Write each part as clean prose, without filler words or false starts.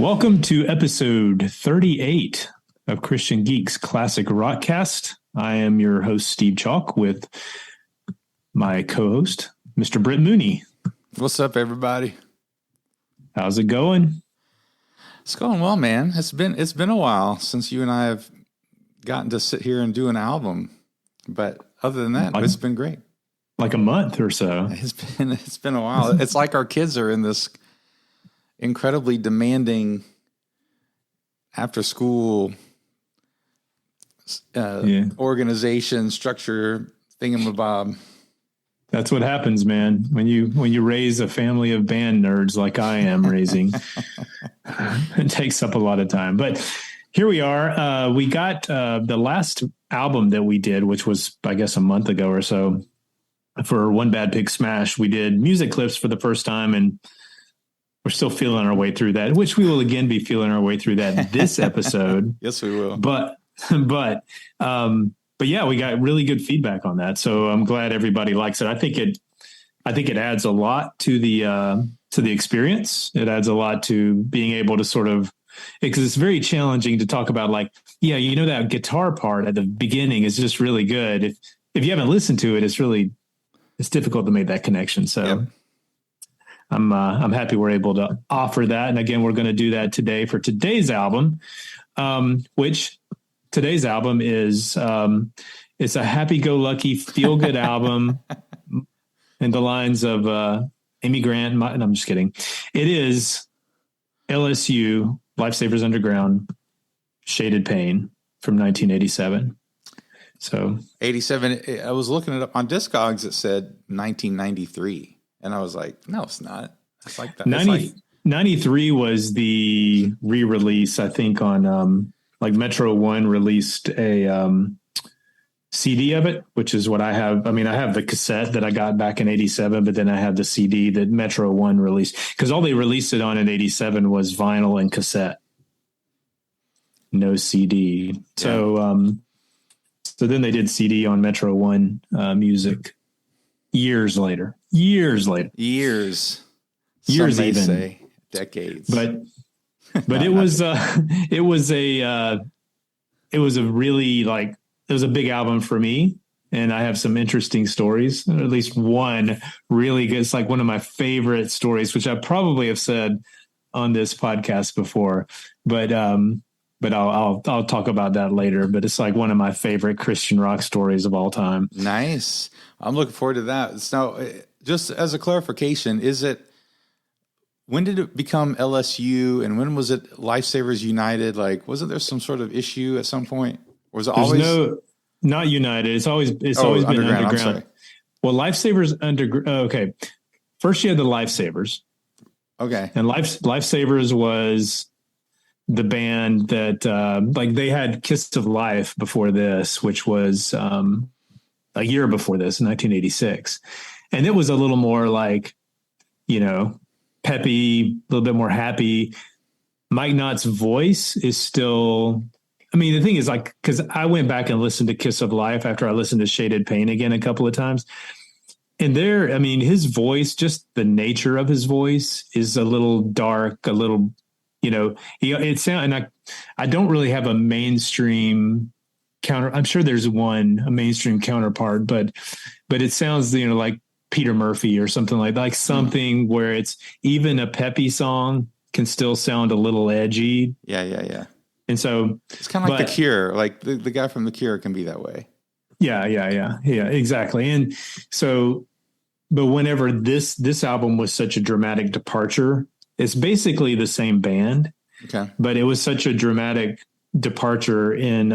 Welcome to episode 38 of Christian Geeks Classic Rockcast. I am your host, Steve Chalk, with my co-host, Mr. Britt Mooney. What's up, everybody? How's it going? It's going well, man. It's been a while since you and I have gotten to sit here and do an album, but other than that, it's been great. Like a month or so. It's been a while. It's like our kids are in this incredibly demanding after school organization structure thingamabob. That's what happens, man. When you raise a family of band nerds like I am raising, it takes up a lot of time. But here we are. We got the last album that we did, which was, I guess, a month ago or so. For One Bad Pig Smash, we did music clips for the first time, and we're still feeling our way through that, which we will again be feeling our way through that this episode. Yes, we will. But yeah, we got really good feedback on that. So I'm glad everybody likes it. I think it adds a lot to the experience. It adds a lot to being able to sort of, because it's very challenging to talk about, like, yeah, you know, that guitar part at the beginning is just really good. If you haven't listened to it, it's difficult to make that connection. So yep. I'm happy we're able to offer that. And again, we're going to do that today for today's album, which today's album is, it's a happy-go-lucky, feel-good album in the lines of Amy Grant. No, I'm just kidding. It is LSU, Lifesavers Underground, Shaded Pain from 1987. So 87. I was looking it up on Discogs. It said 1993, and I was like, "No, it's not. It's like that." 93 was the re-release, I think, on like Metro One released a CD of it, which is what I have. I mean, I have the cassette that I got back in 87, but then I have the CD that Metro One released, because all they released it on in 87 was vinyl and cassette, no CD. Yeah. So then they did CD on Metro One Music years later. Years Some may even say decades. But it was a big album for me, and I have some interesting stories. Or at least one really good. It's like one of my favorite stories, which I probably have said on this podcast before, but I'll talk about that later. But it's like one of my favorite Christian rock stories of all time. Nice. I'm looking forward to that. So, just as a clarification, when did it become LSU, and when was it Lifesavers United? Like, wasn't there some sort of issue at some point? Or was it always not United? It's always been underground. Well, Lifesavers okay. First you had the Lifesavers. Okay. And Lifesavers was the band that like they had Kiss of Life before this, which was a year before this, in 1986. And it was a little more like, you know, peppy, a little bit more happy. Mike Knott's voice is still, I mean, the thing is, like, because I went back and listened to Kiss of Life after I listened to Shaded Pain again a couple of times. And there, I mean, his voice, just the nature of his voice is a little dark, a little, you know, and I don't really have a mainstream counter. I'm sure there's a mainstream counterpart, but it sounds, you know, like Peter Murphy or something like something where it's even a peppy song can still sound a little edgy. Yeah. And so it's kind of like The Cure, like the guy from The Cure can be that way. Yeah, exactly. And so, but whenever this album was such a dramatic departure, it's basically the same band. Okay. But it was such a dramatic departure in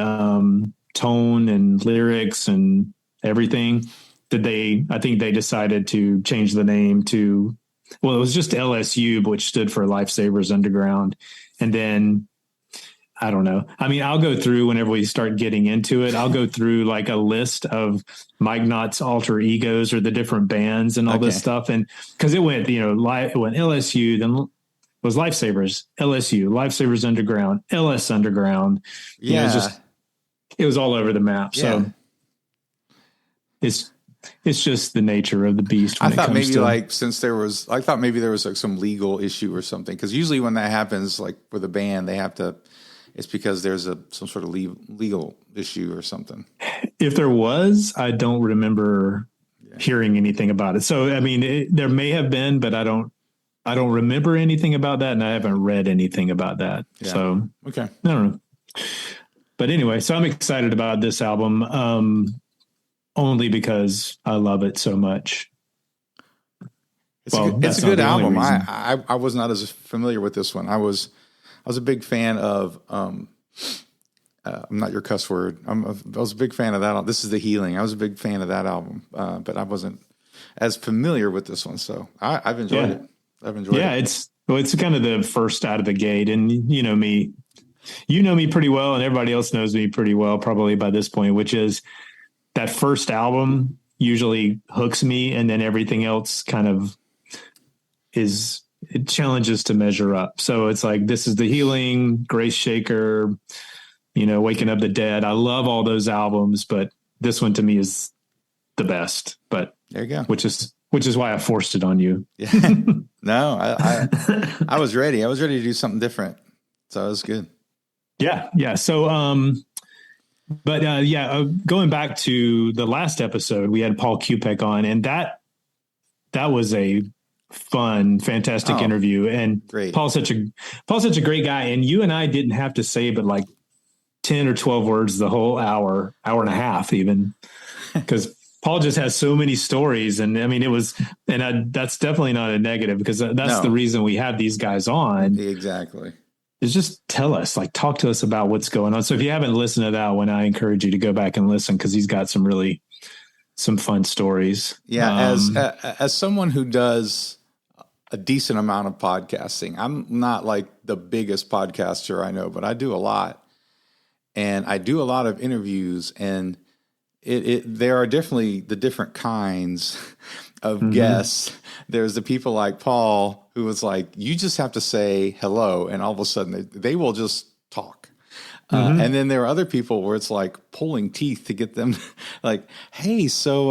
tone and lyrics and everything that I think they decided to change the name to, well, it was just LSU, which stood for Lifesavers Underground. And then, I don't know. I mean, I'll go through whenever we start getting into it. I'll go through like a list of Mike Knott's alter egos or the different bands and all this stuff. And because it went, you know, it went LSU, then was Lifesavers, LSU, Lifesavers Underground, LS Underground. Yeah. You know, it was all over the map. Yeah. So it's just the nature of the beast. I thought maybe like I thought maybe there was like some legal issue or something. Because usually when that happens, like with a band, it's because there's some sort of legal issue or something. If there was, I don't remember hearing anything about it. So, I mean, there may have been, but I don't remember anything about that. And I haven't read anything about that. Yeah. So, okay. I don't know. But anyway, so I'm excited about this album, only because I love it so much. It's a good album. I was not as familiar with this one. I was a big fan of, I'm not your cuss word. I was a big fan of that. This is The Healing. I was a big fan of that album, but I wasn't as familiar with this one. So I've enjoyed it. I've enjoyed it. Yeah, it's kind of the first out of the gate. And you know me pretty well, and everybody else knows me pretty well probably by this point, which is that first album usually hooks me, and then everything else kind of it challenges to measure up. So it's like, this is The Healing, Grace Shaker, Waking Up the Dead. I love all those albums, but this one to me is the best. But there you go. Which is why I forced it on you. Yeah. No, I was ready. I was ready to do something different. So it was good. Yeah. Yeah. So, going back to the last episode, we had Paul Kupek on, and that was a fun, fantastic interview. And great. Paul's such a great guy. And you and I didn't have to say but like 10 or 12 words the whole hour and a half even, because Paul just has so many stories. And I mean, that's definitely not a negative, because that's the reason we have these guys on. Exactly. Is just talk to us about what's going on. So if you haven't listened to that one, I encourage you to go back and listen, because he's got some fun stories. Yeah. As someone who does a decent amount of podcasting, I'm not like the biggest podcaster I know, but I do a lot, and I do a lot of interviews, and there are definitely the different kinds of guests. There's the people like Paul, who was like, you just have to say hello, and all of a sudden they will just talk. And then there are other people where it's like pulling teeth to get them like, hey, so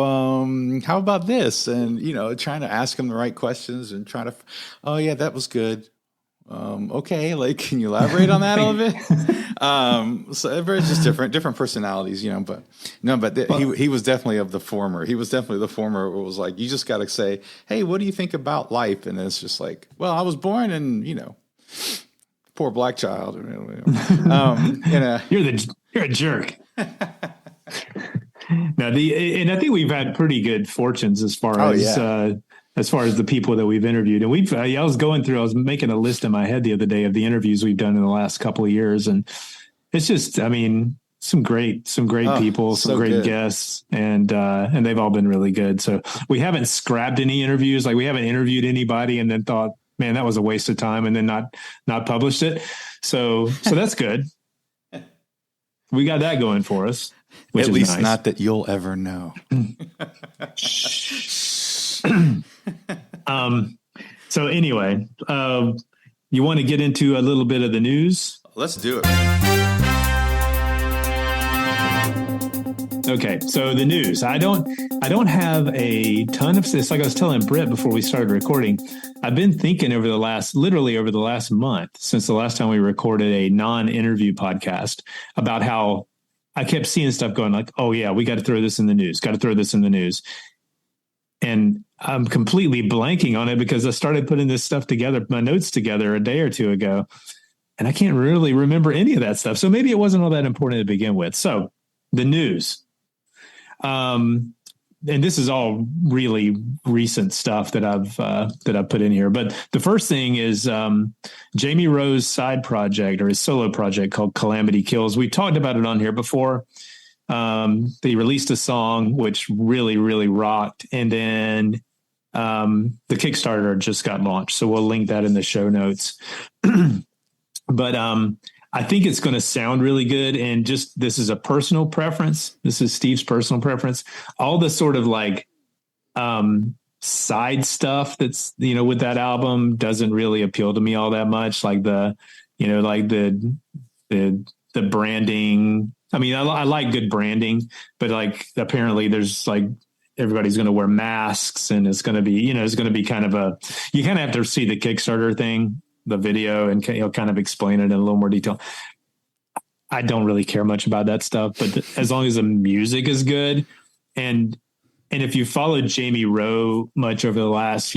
how about this? And, trying to ask them the right questions and trying to, oh, yeah, that was good. Okay, like, can you elaborate on that a little bit? So everybody's just different personalities, but he was definitely of the former. He was definitely the former. It was like, you just got to say, hey, what do you think about life? And it's just like, well, I was born in, poor black child. You're a jerk. Now, and I think we've had pretty good fortunes as far as the people that we've interviewed. And I was making a list in my head the other day of the interviews we've done in the last couple of years. And it's just, I mean, some great people, some great good guests, and they've all been really good. So we haven't scrapped any interviews. Like, we haven't interviewed anybody and then thought, man, that was a waste of time, and then not published it. So that's good. We got that going for us. At least nice. Not that you'll ever know. So anyway, you want to get into a little bit of the news? Let's do it. Okay, so the news. I don't have a ton of this. Like I was telling Britt before we started recording, I've been thinking over the last month, since the last time we recorded a non-interview podcast, about how I kept seeing stuff going like, oh yeah, we got to throw this in the news. And I'm completely blanking on it because I started putting this stuff together, my notes together a day or two ago, and I can't really remember any of that stuff. So maybe it wasn't all that important to begin with. So the news. And this is all really recent stuff that I've put in here. But the first thing is Jamie Rowe's side project, or his solo project, called Calamity Kills. We talked about it on here before. They released a song which really, really rocked, and then the Kickstarter just got launched. So we'll link that in the show notes. But I think it's going to sound really good. And just, this is a personal preference. This is Steve's personal preference. All the sort of like side stuff that's, with that album doesn't really appeal to me all that much. Like the branding. I mean, I like good branding, but like, apparently there's like everybody's going to wear masks, and it's going to be, it's going to be kind of you kind of have to see the Kickstarter thing, the video, and he'll kind of explain it in a little more detail. I don't really care much about that stuff, but as long as the music is good, and if you followed Jamie Rowe much over the last,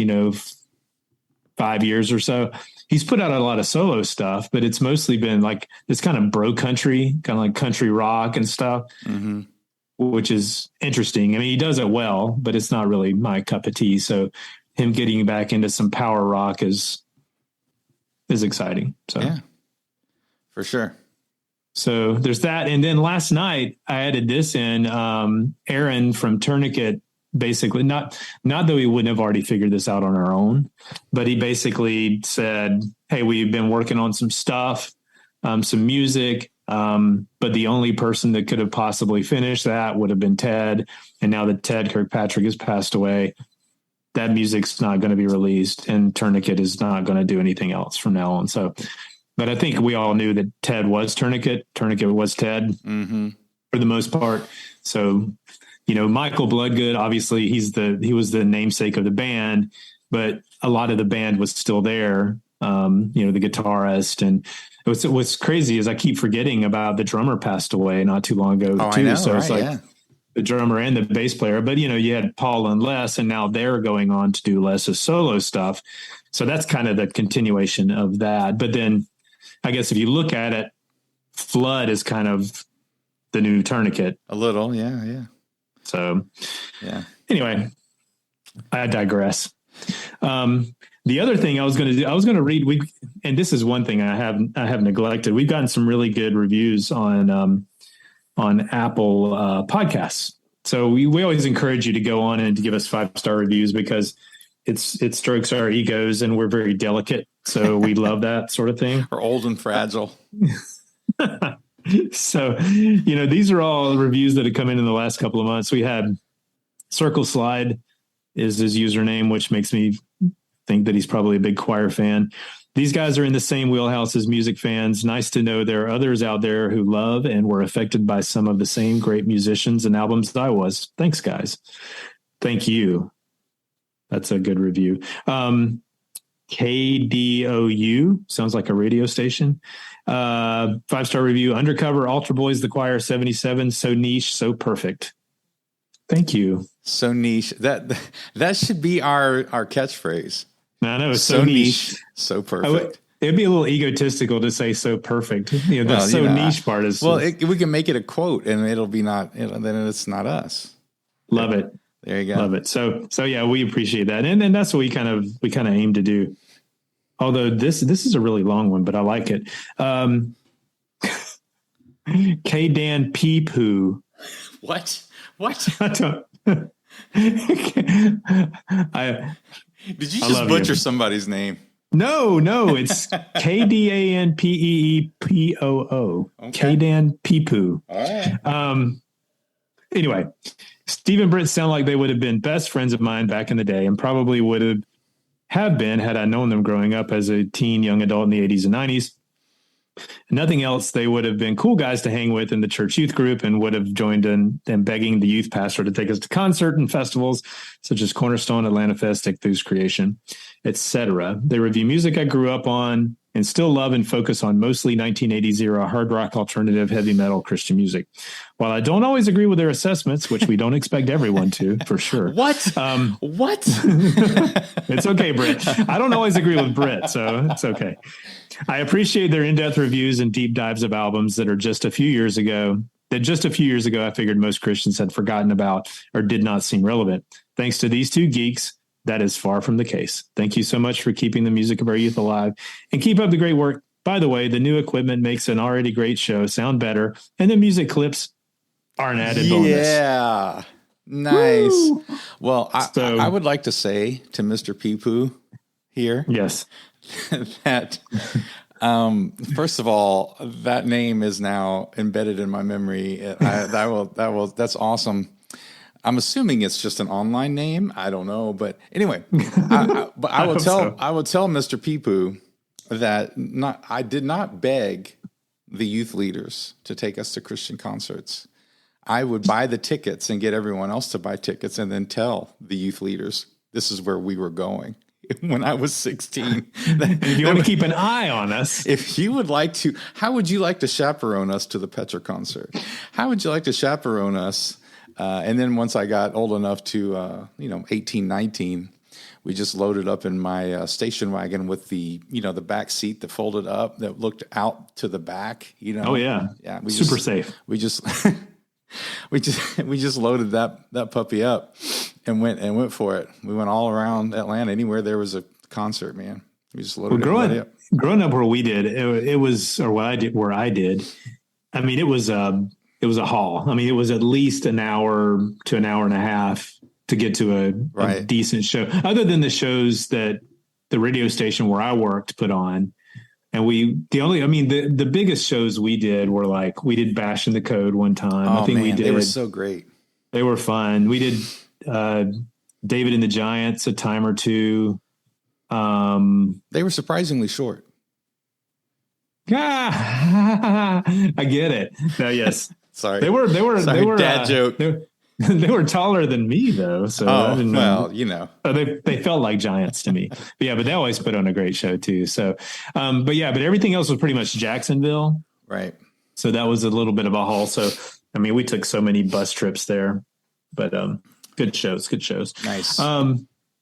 5 years or so, he's put out a lot of solo stuff, but it's mostly been like this kind of bro country, kind of like country rock and stuff. Mm-hmm. Which is interesting. I mean, he does it well, but it's not really my cup of tea. So him getting back into some power rock is exciting. So yeah, for sure. So there's that. And then last night I added this in, Aaron from Tourniquet, basically not that we wouldn't have already figured this out on our own, but he basically said, hey, we've been working on some stuff, some music. But the only person that could have possibly finished that would have been Ted. And now that Ted Kirkpatrick has passed away, that music's not going to be released, and Tourniquet is not going to do anything else from now on. So, but I think we all knew that Ted was Tourniquet. Tourniquet was Ted for the most part. So, Michael Bloodgood, obviously he was the namesake of the band, but a lot of the band was still there. The guitarist, and what's crazy is I keep forgetting about the drummer passed away not too long ago too. I know, so right, it's like the drummer and the bass player, but you had Paul and Les, and now they're going on to do Les's solo stuff. So that's kind of the continuation of that. But then I guess if you look at it, Flood is kind of the new Tourniquet. A little. Yeah. So yeah. Anyway, I digress. The other thing I was going to read, and this is one thing I have neglected. We've gotten some really good reviews on Apple podcasts. So we always encourage you to go on and to give us 5-star reviews, because it strokes our egos, and we're very delicate. So we love that sort of thing. We're old and fragile. So, these are all reviews that have come in the last couple of months. We had Circle Slide is his username, which makes me think that he's probably a big Choir fan. These guys are in the same wheelhouse as music fans. Nice to know there are others out there who love and were affected by some of the same great musicians and albums that I was. Thanks, guys. Thank you. That's a good review. KDOU sounds like a radio station. 5-star review. Undercover Altar Boys, the Choir 77. So niche, so perfect. Thank you. So niche. That should be our catchphrase. I know, it's so niche, so perfect. It'd be a little egotistical to say so perfect. The niche part is we can make it a quote, and it'll be not. Then it's not us. Love it. There you go. Love it. So yeah, we appreciate that, and that's what we kind of aim to do. Although this is a really long one, but I like it. K Dan Pee Poo. What? I don't. Did you just butcher somebody's name? No, it's KDANPEEPOO. Okay. Kdan Peepoo. All right. Anyway, Steve and Britt sound like they would have been best friends of mine back in the day, and probably would have been had I known them growing up as a teen, young adult in the 80s and 90s. Nothing else, they would have been cool guys to hang with in the church youth group, and would have joined in begging the youth pastor to take us to concert and festivals such as Cornerstone, Atlanta Fest, Take Through's Creation, etc. They review music I grew up on and still love, and focus on mostly 1980s era hard rock, alternative, heavy metal, Christian music. While I don't always agree with their assessments, which we don't expect everyone to, for sure. What? It's okay, Britt. I don't always agree with Britt, so it's okay. I appreciate their in-depth reviews and deep dives of albums that just a few years ago I figured most Christians had forgotten about or did not seem relevant. Thanks to these two geeks, that is far from the case. Thank you so much for keeping the music of our youth alive, and keep up the great work. By the way, the new equipment makes an already great show sound better, and the music clips are an added bonus. Yeah. Nice. Woo! Well, I would like to say to Mr. Peepoo here. Yes. That first of all, that name is now embedded in my memory. That's awesome. I'm assuming it's just an online name. I don't know, but anyway, I will tell Mr. Peepoo that I did not beg the youth leaders to take us to Christian concerts. I would buy the tickets and get everyone else to buy tickets and then tell the youth leaders, this is where we were going when I was 16. If you want to keep an eye on us. If you would like to, how would you like to chaperone us to the Petra concert? How would you like to chaperone us? And then once I got old enough to, 18, 19, we just loaded up in my station wagon with the back seat that folded up that looked out to the back. Oh yeah, yeah, super safe. We just we just loaded that puppy up and went for it. We went all around Atlanta, anywhere there was a concert. Man, we just loaded it up. Growing up where we did, it was, or what I did, where I did. I mean, it was a haul. I mean, it was at least an hour to an hour and a half to get to a decent show, other than the shows that the radio station where I worked put on. And the biggest shows we did were like, we did Bash in the Code one time. Oh, I think we did. They were so great. They were fun. We did David and the Giants a time or two. They were surprisingly short. I get it. No, yes. Sorry. They were dad joke. They were taller than me though. So I didn't know. So they felt like giants to me. But they always put on a great show too. So, but everything else was pretty much Jacksonville. Right. So that was a little bit of a haul. So, I mean, we took so many bus trips there, but, good shows. Nice. So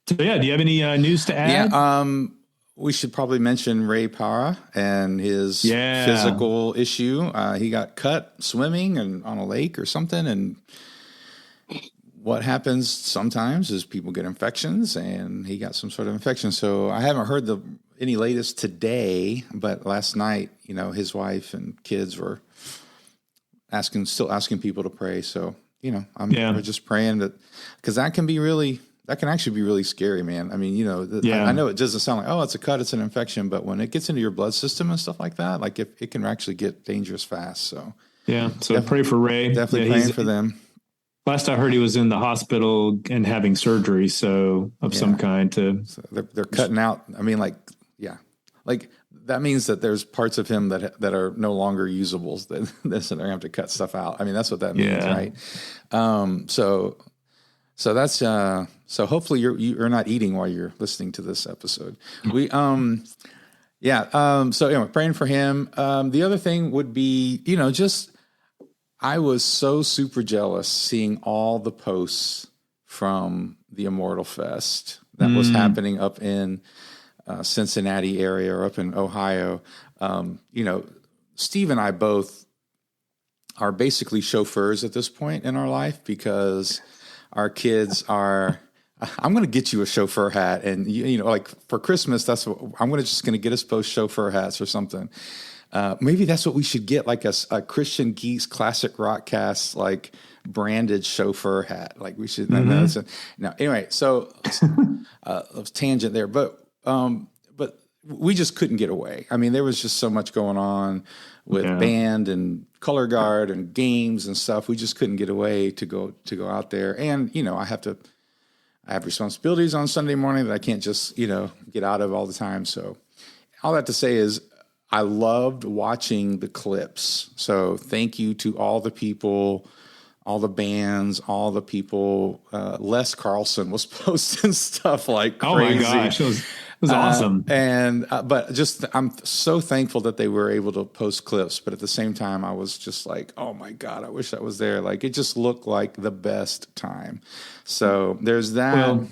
do you have any news to add? Yeah. We should probably mention Ray Para and his physical issue. He got cut swimming and on a lake or something. And what happens sometimes is people get infections, and he got some sort of infection. So I haven't heard any latest today, but last night, his wife and kids were still asking people to pray. So, we're just praying because that can actually be really scary, man. I mean, I know it doesn't sound like, oh, it's a cut, it's an infection, but when it gets into your blood system and stuff like that, like it can actually get dangerous fast. So so pray for Ray. Definitely praying for them. Last I heard, he was in the hospital and having surgery, some kind. So they're cutting out. I mean, like that means that there's parts of him that are no longer usable. That they're going to have to cut stuff out. I mean, that's what that means, right? So that's so hopefully you're not eating while you're listening to this episode. So anyway, praying for him. The other thing would be, I was so super jealous seeing all the posts from the Immortal Fest that was happening up in Cincinnati area or up in Ohio. Steve and I both are basically chauffeurs at this point in our life because our kids are. I'm going to get you a chauffeur hat, and like for Christmas, that's what I'm just going to get us both chauffeur hats or something. Maybe that's what we should get, like a Christian Geeks Classic Rockcast, like branded chauffeur hat. Like we should. Now, anyway, so tangent there, but we just couldn't get away. I mean, there was just so much going on with band and color guard and games and stuff. We just couldn't get away to go out there. And I have responsibilities on Sunday morning that I can't just get out of all the time. So all that to say is, I loved watching the clips. So thank you to all the people, all the bands, all the people. Les Carlson was posting stuff like crazy. Oh my gosh, it was awesome. But just I'm so thankful that they were able to post clips. But at the same time, I was just like, oh my God, I wish I was there. Like it just looked like the best time. So there's that.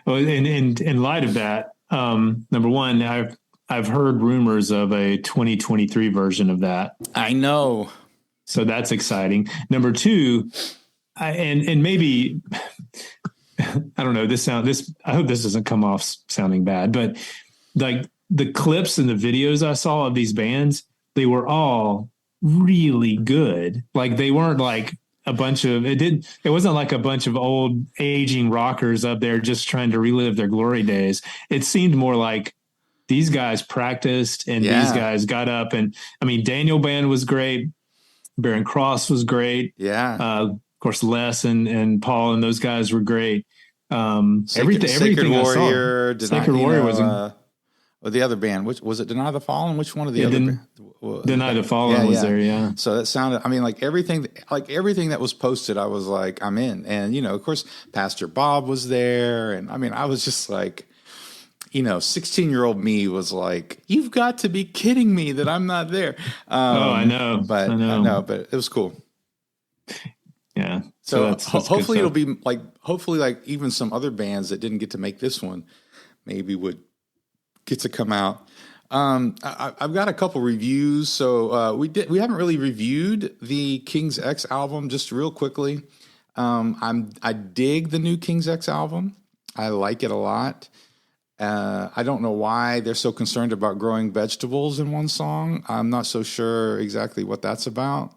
Well, in light of that, number one, I've heard rumors of a 2023 version of that. I know. So that's exciting. Number two, and maybe, I don't know, I hope this doesn't come off sounding bad, but like the clips and the videos I saw of these bands, they were all really good. Like they weren't like it wasn't like a bunch of old aging rockers up there just trying to relive their glory days. It seemed more like these guys practiced and these guys got up, and I mean, Daniel Band was great. Baron Cross was great. Yeah. Of course, Les and Paul and those guys were great. Sacred Warrior. Warrior was Or the other band, which was it? Deny the Fallen? Which one of the other bands? Deny the Fallen was there, yeah. So that sounded. I mean, like everything that was posted, I was like, I'm in. And you know, of course, Pastor Bob was there, and I mean, I was just like, you know, 16-year-old me was like, you've got to be kidding me that I'm not there. I know, but I know, but it was cool. Yeah. So that's hopefully it'll be like, even some other bands that didn't get to make this one maybe would get to come out. I've got a couple reviews. So we haven't really reviewed the King's X album. Just real quickly, I dig the new King's X album. I like it a lot. I don't know why they're so concerned about growing vegetables in one song. I'm not so sure exactly what that's about.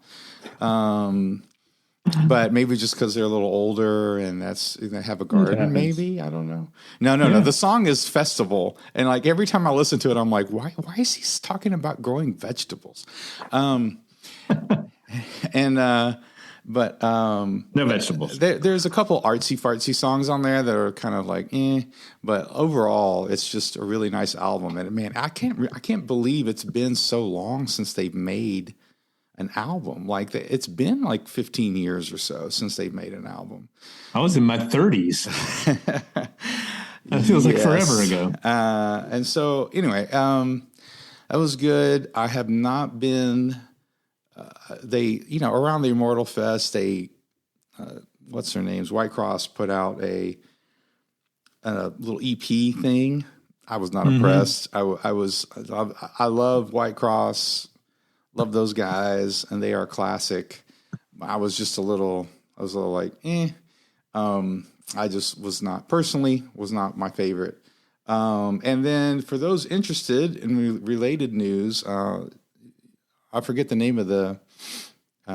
But maybe just because they're a little older and they have a garden, maybe. I don't know. No. The song is Festival. And like every time I listen to it, I'm like, why is he talking about growing vegetables? No vegetables. There's a couple artsy fartsy songs on there that are kind of like, but overall it's just a really nice album. And man, I can't believe it's been so long since they've made an album. Like it's been like 15 years or so since they've made an album. I was in my 30s. That feels like forever ago. And so anyway, that was good. I have not been, around the Immortal Fest, what's their names? White Cross put out a little EP thing. I was not impressed. I love White Cross. Love those guys, and they are classic. I was a little like, I just was not my favorite. And then for those interested in related news, I forget the name of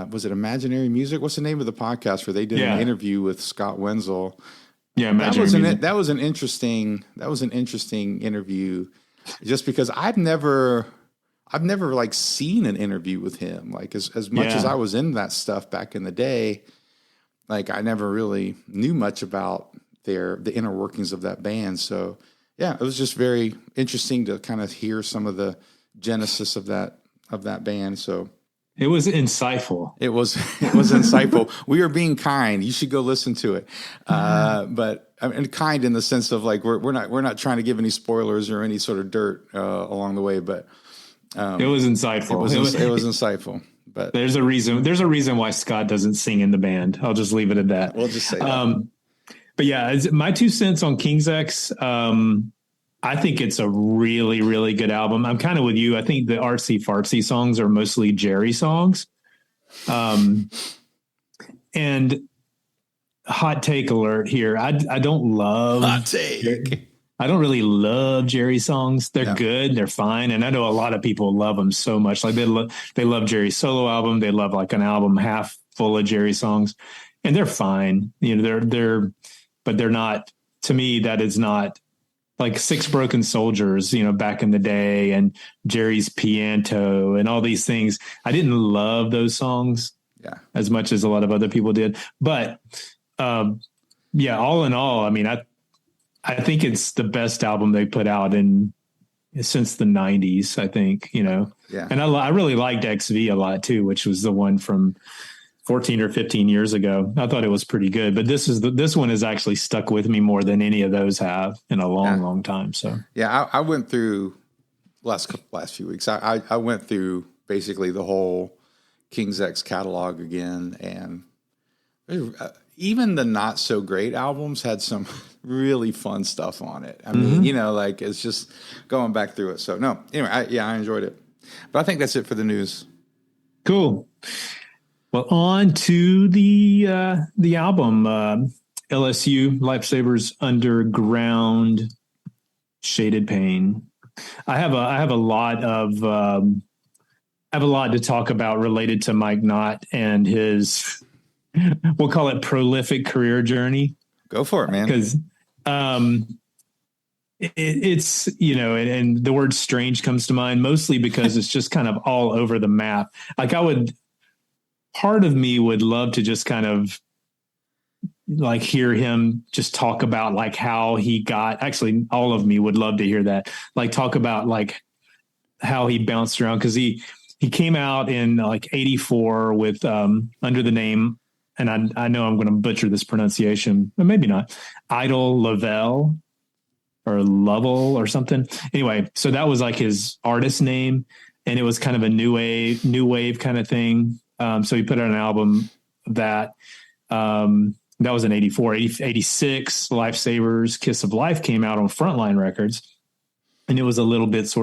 was it Imaginary Music? What's the name of the podcast where they did an interview with Scott Wenzel? Yeah, Imaginary that was an interesting interview, just because I've never like seen an interview with him. Like as much as I was in that stuff back in the day, like I never really knew much about the inner workings of that band. So yeah, it was just very interesting to kind of hear some of the genesis of that band. So it was insightful. It was insightful. We are being kind. You should go listen to it. But I mean, kind in the sense of like, we're not trying to give any spoilers or any sort of dirt along the way, but it was insightful. It was insightful, but there's a reason why Scott doesn't sing in the band. I'll just leave it at that. We'll just say that. But yeah, my 2 cents on King's X. I think it's a really, really good album. I'm kind of with you. I think the artsy fartsy songs are mostly Jerry songs. And hot take alert here. I don't love hot take. I don't really love Jerry songs. They're good. They're fine. And I know a lot of people love them so much. Like they love Jerry's solo album. They love like an album half full of Jerry songs, and they're fine. You know, but they're not, to me, that is not like Six Broken Soldiers, you know, back in the day, and Jerry's Pianto and all these things. I didn't love those songs as much as a lot of other people did. But all in all, I mean, I think it's the best album they put out since the 90s, I think, you know. Yeah. And I really liked XV a lot too, which was the one from 14 or 15 years ago. I thought it was pretty good, but this one has actually stuck with me more than any of those have in a long time. So I went through last few weeks. I went through basically the whole King's X catalog again, and even the not so great albums had some really fun stuff on it. I mean, you know, like it's just going back through it. So no, anyway, I enjoyed it, but I think that's it for the news. Cool. Well, on to the album, LSU Lifesavers Underground Shaded Pain. I have a lot to talk about related to Mike Knott and his, we'll call it, prolific career journey. Go for it, man. Because it's, you know, and the word strange comes to mind mostly because it's just kind of all over the map. Like part of me would love to just kind of like hear him just talk about like how he got, actually all of me would love to hear that, like talk about like how he bounced around. Cause he came out in like 84 with, under the name, and I know I'm going to butcher this pronunciation, but maybe not, Idol Lavelle or Lovell or something. Anyway, so that was like his artist name, and it was kind of a new wave kind of thing. So he put out an album that was in 84, 86, Lifesavers, Kiss of Life came out on Frontline Records. And it was a little bit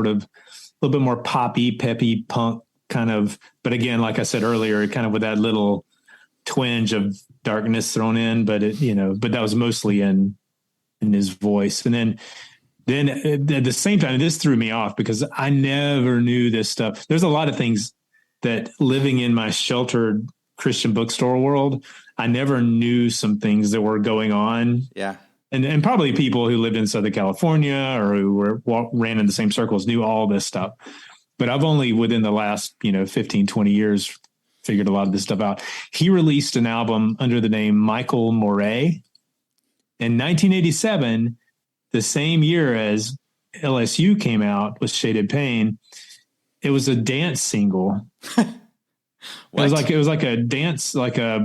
more poppy, peppy punk kind of, but again, like I said earlier, kind of with that little twinge of darkness thrown in, but but that was mostly in his voice. And then at the same time, this threw me off because I never knew this stuff. There's a lot of things that, living in my sheltered Christian bookstore world, I never knew some things that were going on. Yeah. And probably people who lived in Southern California or who ran in the same circles knew all this stuff. But I've only within the last, 15, 20 years figured a lot of this stuff out. He released an album under the name Michael Moray in 1987, the same year as LSU came out with Shaded Pain. It was a dance single. It was like a dance, like I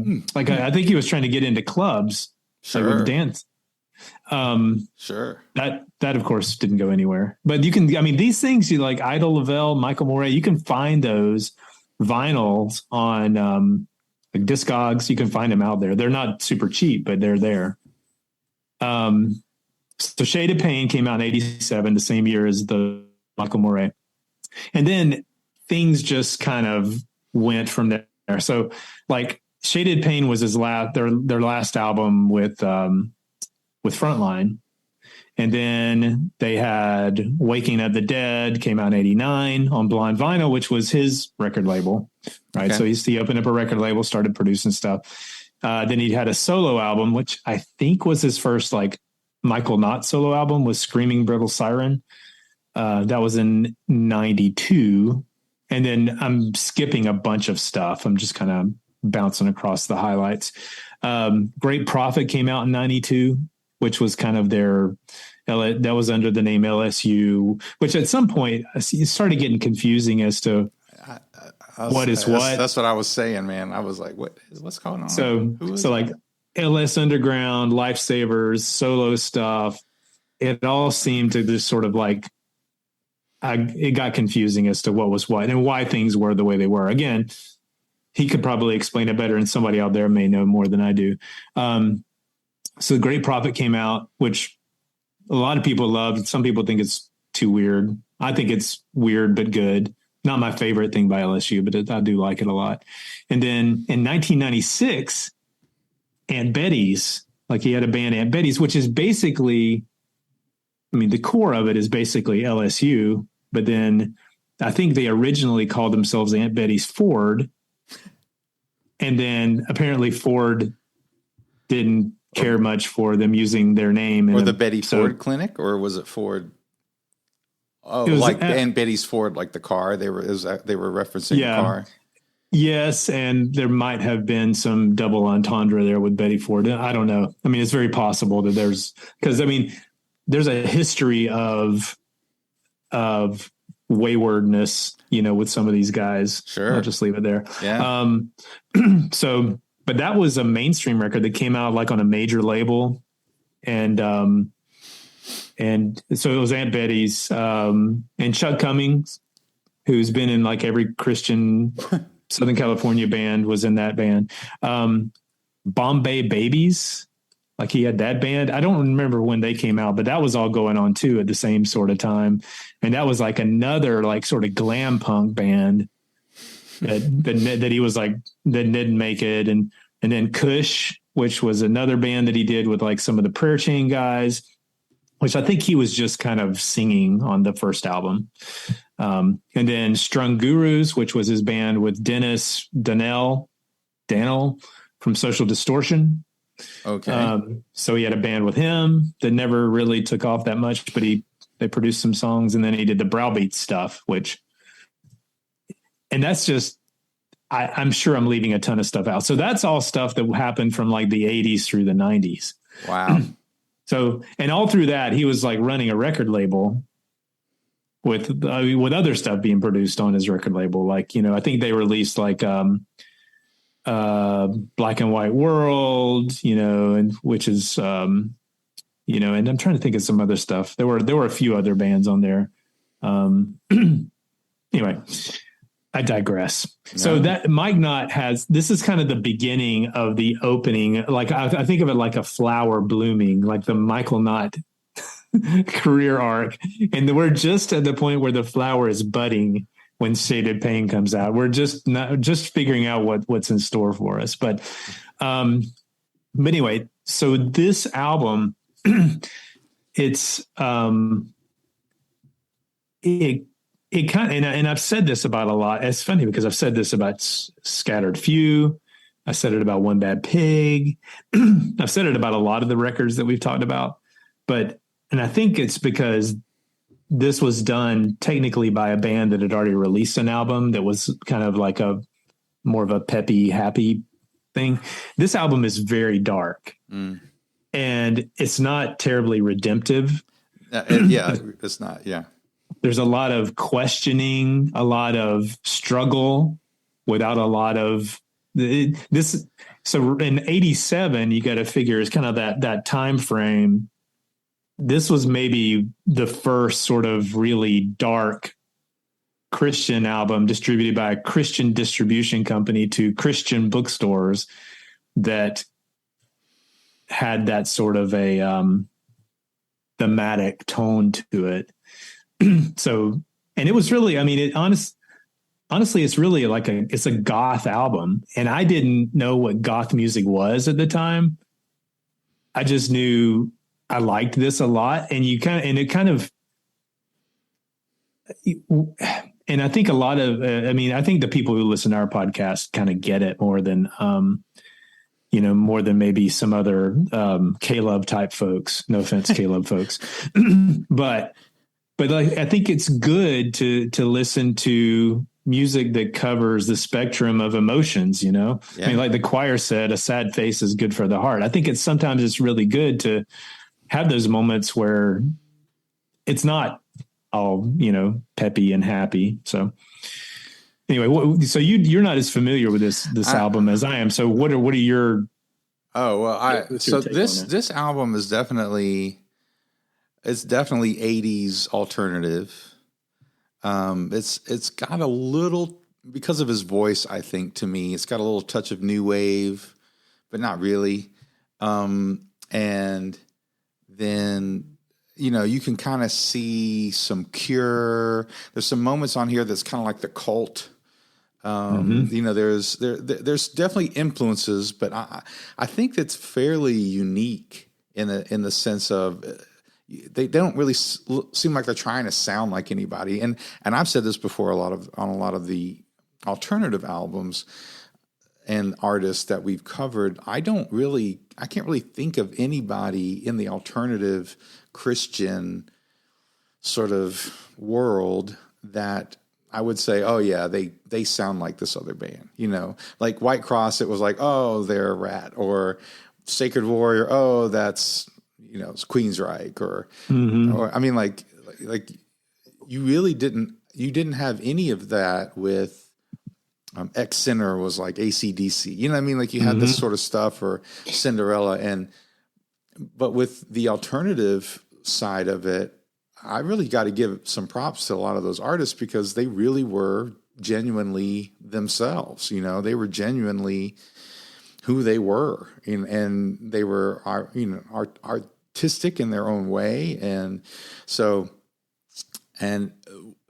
think he was trying to get into clubs. Sure. Like with dance. Sure. That of course didn't go anywhere, but these things, you like Idol Lavelle, Michael Moray, you can find those vinyls on, like Discogs. You can find them out there. They're not super cheap, but they're there. So Shade of Pain came out in 87, the same year as the Michael Moray. And then things just kind of went from there. So like Shaded Pain was their last album with Frontline. And then they had Waking of the Dead, came out in 89 on Blonde Vinyl, which was his record label. Right. Okay. So he opened up a record label, started producing stuff. Then he had a solo album, which I think was his first like Michael Knott solo album, was Screaming Brittle Siren. That was in 92. And then I'm skipping a bunch of stuff. I'm just kind of bouncing across the highlights. Great Prophet came out in 92, which was kind of that was under the name LSU, which at some point it started getting confusing as to what is what. That's what I was saying, man. I was like, what's going on? So like LS Underground, Lifesavers, solo stuff, it all seemed to just sort of like, it got confusing as to what was what and why things were the way they were. Again, he could probably explain it better, and somebody out there may know more than I do. So Great Prophet came out, which a lot of people loved. Some people think it's too weird. I think it's weird, but good. Not my favorite thing by LSU, but I do like it a lot. And then in 1996, Aunt Betty's, like he had a band, Aunt Betty's, which is basically, the core of it is basically LSU, but then I think they originally called themselves Aunt Betty's Ford. And then apparently Ford didn't care much for them using their name. Or the Betty Ford Clinic, or was it Ford? Oh, it was like Aunt Betty's Ford, like the car. They were referencing the car. Yes, and there might have been some double entendre there with Betty Ford. I don't know. It's very possible that there's a history of waywardness, with some of these guys. Sure. I'll just leave it there. Yeah. But that was a mainstream record that came out like on a major label. And so it was Aunt Betty's, and Chuck Cummings, who's been in like every Christian Southern California band, was in that band. Bombay Babies, like he had that band. I don't remember when they came out, but that was all going on too at the same sort of time. And that was like another like sort of glam punk band that he was like, that didn't make it. And then Kush, which was another band that he did with like some of the Prayer Chain guys, which I think he was just kind of singing on the first album. And then Strung Gurus, which was his band with Dennis Danell from Social Distortion. Okay. So he had a band with him that never really took off that much, but they produced some songs, and then he did the Browbeat stuff, and that's just I'm sure I'm leaving a ton of stuff out. So that's all stuff that happened from like the 80s through the 90s. Wow. So, and all through that, he was like running a record label with other stuff being produced on his record label. Like, I think they released like Black and White World, and which is and I'm trying to think of some other stuff. There were a few other bands on there. Anyway, I digress. No. So that Mike Knott this is kind of the beginning of the opening. Like I think of it like a flower blooming, like the Michael Knott career arc. And we're just at the point where the flower is budding when Shaded Pain comes out. We're just figuring out what's in store for us. But anyway, so this album, it's it kind of, and I've said this about a lot. It's funny because I've said this about Scattered Few. I said it about One Bad Pig. I've said it about a lot of the records that we've talked about, and I think it's because this was done technically by a band that had already released an album that was kind of like more of a peppy, happy thing. This album is very dark and it's not terribly redemptive. It's not. Yeah. There's a lot of questioning, a lot of struggle without a lot of this. So in 87, you got to figure it's kind of that time frame. This was maybe the first sort of really dark Christian album distributed by a Christian distribution company to Christian bookstores that had that sort of a thematic tone to it. So, and it was really, I mean, honestly, it's really like it's a goth album. And I didn't know what goth music was at the time. I just knew I liked this a lot. And and I think a lot of, I think the people who listen to our podcast kind of get it more than, more than maybe some other Caleb type folks. No offense, Caleb folks. But like, I think it's good to listen to music that covers the spectrum of emotions, Yeah. I mean, like the choir said, a sad face is good for the heart. I think sometimes it's really good to have those moments where it's not all, peppy and happy. So anyway, so you're not as familiar with this album as I am. So what are your? Oh, well, this album is definitely. It's definitely 80s alternative. It's got a little, because of his voice, I think, to me, it's got a little touch of new wave, but not really. And then, you can kind of see some Cure. There's some moments on here that's kind of like the Cult. There's definitely influences, but I think it's fairly unique in the sense of they don't really seem like they're trying to sound like anybody. And I've said this before on a lot of the alternative albums and artists that we've covered. I can't really think of anybody in the alternative Christian sort of world that I would say, oh yeah, they sound like this other band, like White Cross. It was like, oh, they're Rat, or Sacred Warrior. Oh, that's, it's Queensryche, or I mean, like you really didn't have any of that with X Sinner was like AC/DC. You know what I mean? Like you had this sort of stuff, or Cinderella, but with the alternative side of it, I really got to give some props to a lot of those artists because they really were genuinely themselves. They were genuinely who they were, and they were artistic in their own way. And so, and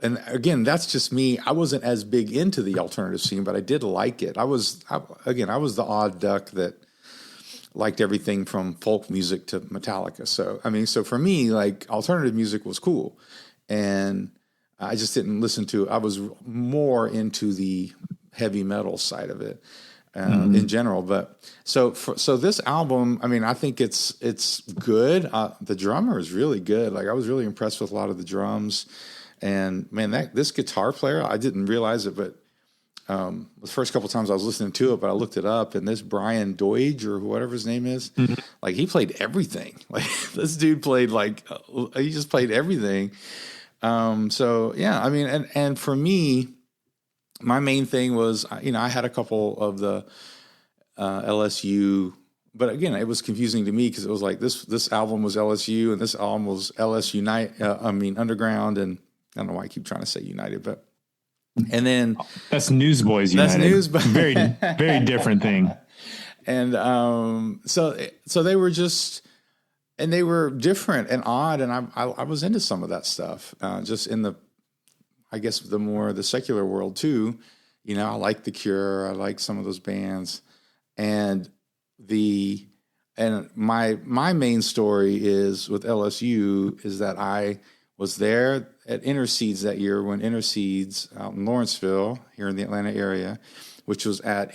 again, that's just me. I wasn't as big into the alternative scene, but I did like it. I was the odd duck that liked everything from folk music to Metallica. So for me, like, alternative music was cool, and I just didn't listen to. I was more into the heavy metal side of it. In general, but so this album, I mean, I think it's good. The drummer is really good. Like, I was really impressed with a lot of the drums, and man, this guitar player, I didn't realize it, but the first couple times I was listening to it, but I looked it up, and this Brian Doige or whatever his name is, like he played everything. Like this dude played he just played everything. So yeah, I mean, and for me, my main thing was, I had a couple of the LSU, but again, it was confusing to me because it was like this album was LSU and this album was LSU Underground, and I don't know why I keep trying to say United, but. And then that's Newsboys United. That's Newsboys. Very, very different thing. And so they were and they were different and odd. And I was into some of that stuff, just in the secular world too. I like The Cure. I like some of those bands, and my main story is with LSU is that I was there at Interseeds that year when Interseeds out in Lawrenceville here in the Atlanta area, which was at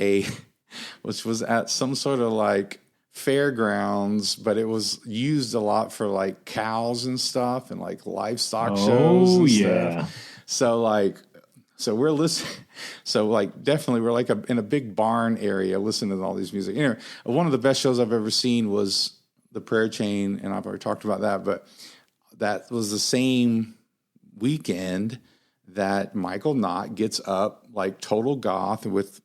some sort of like fairgrounds, but it was used a lot for like cows and stuff and like livestock shows and stuff. So we're listening. So like definitely we're like in a big barn area listening to all these music. One of the best shows I've ever seen was The Prayer Chain, and I've already talked about that, but that was the same weekend that Michael Knott gets up like total goth with,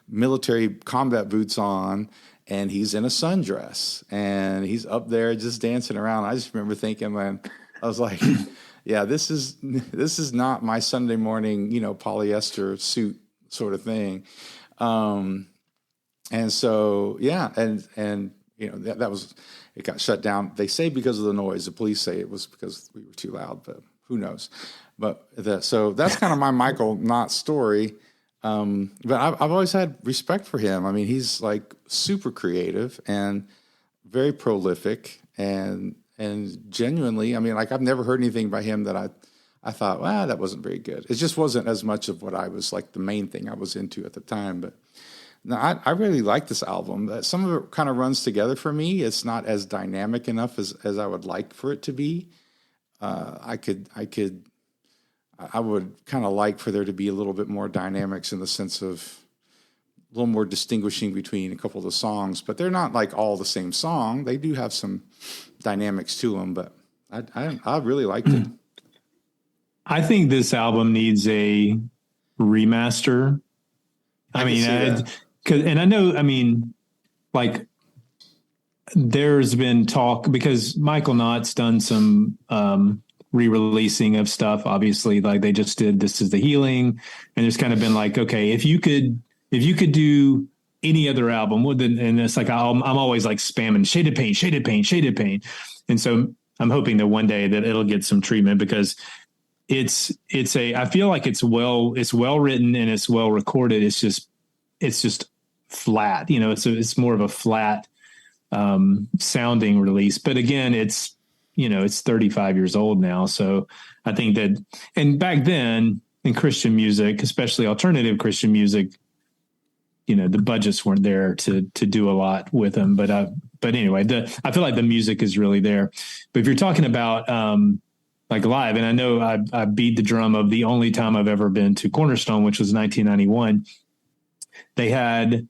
military combat boots on, and he's in a sundress and he's up there just dancing around. I just remember thinking, man, I was like, yeah, this is not my Sunday morning, polyester suit sort of thing. And so, yeah. And that was, it got shut down. They say because of the noise. The police say it was because we were too loud, but who knows? So that's kind of my Michael Knott story. But I've always had respect for him. I mean, he's like super creative and very prolific and genuinely, I mean, like I've never heard anything by him that I thought, well, that wasn't very good. It just wasn't as much of what I was like the main thing I was into at the time. But no, I really like this album. Some of it kind of runs together for me. It's not as dynamic enough as I would like for it to be. I would kind of like for there to be a little bit more dynamics in the sense of a little more distinguishing between a couple of the songs, but they're not like all the same song. They do have some dynamics to them, but I really liked it. I think this album needs a remaster. And I know, I mean, like there's been talk because Michael Knott's done some re-releasing of stuff. Obviously, like they just did This Is the Healing, and there's kind of been like, okay, if you could do any other album, and it's like I'm always like spamming Shaded Pain, Shaded Pain, Shaded Pain, and so I'm hoping that one day that it'll get some treatment because I feel like it's well written and it's well recorded. It's just flat, it's more of a flat sounding release. But again, it's 35 years old now. So I think that, and back then in Christian music, especially alternative Christian music, the budgets weren't there to do a lot with them. But anyway, I feel like the music is really there. But if you're talking about like live, and I know I beat the drum of the only time I've ever been to Cornerstone, which was 1991. They had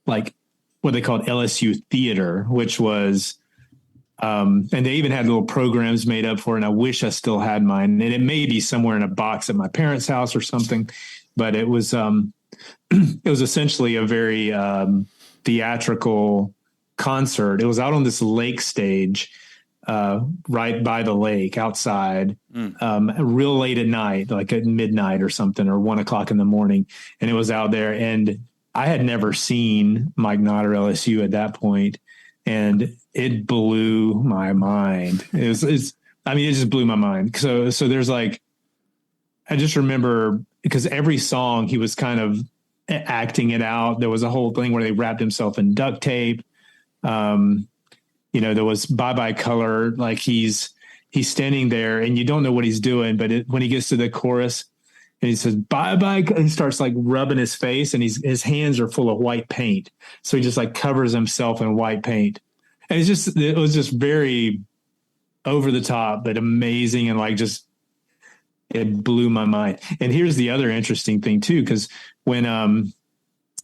like what they called LSU Theater, which was, and they even had little programs made up for it. And I wish I still had mine, and it may be somewhere in a box at my parents' house or something, but it was essentially a very theatrical concert. It was out on this lake stage, right by the lake outside, real late at night, like at midnight or something, or 1 o'clock in the morning. And it was out there, and I had never seen Mike Knott or LSU at that point, and it blew my mind. It just blew my mind. So there's like, I just remember because every song he was kind of acting it out. There was a whole thing where they wrapped himself in duct tape. There was Bye Bye Color. Like he's standing there and you don't know what he's doing, but when he gets to the chorus and he says, bye bye, he starts like rubbing his face, and his hands are full of white paint. So he just like covers himself in white paint. And it was just very over the top, but amazing. And like, just It blew my mind. And here's the other interesting thing too, because when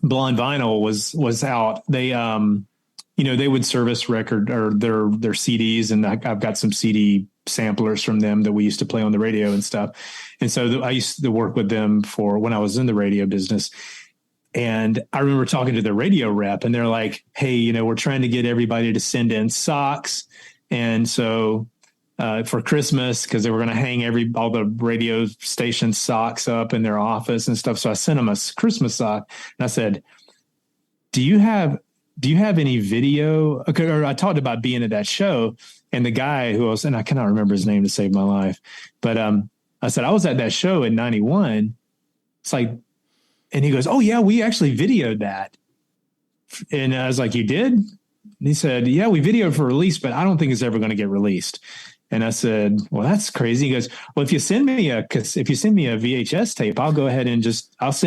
Blonde Vinyl was out, they they would service record or their CDs, and I've got some CD samplers from them that we used to play on the radio and stuff. And so I used to work with them for when I was in the radio business. And I remember talking to the radio rep, and they're like, "Hey, we're trying to get everybody to send in socks, and so." For Christmas, because they were going to hang all the radio station socks up in their office and stuff. So I sent them a Christmas sock, and I said, do you have any video? Okay, or I talked about being at that show, and the guy who was, and I cannot remember his name to save my life, but I said, I was at that show in 91. It's like, and he goes, oh yeah, we actually videoed that. And I was like, you did? And he said, yeah, we videoed for release, but I don't think it's ever going to get released. And I said, well, that's crazy. He goes, well, if you send me a VHS tape, I'll go ahead and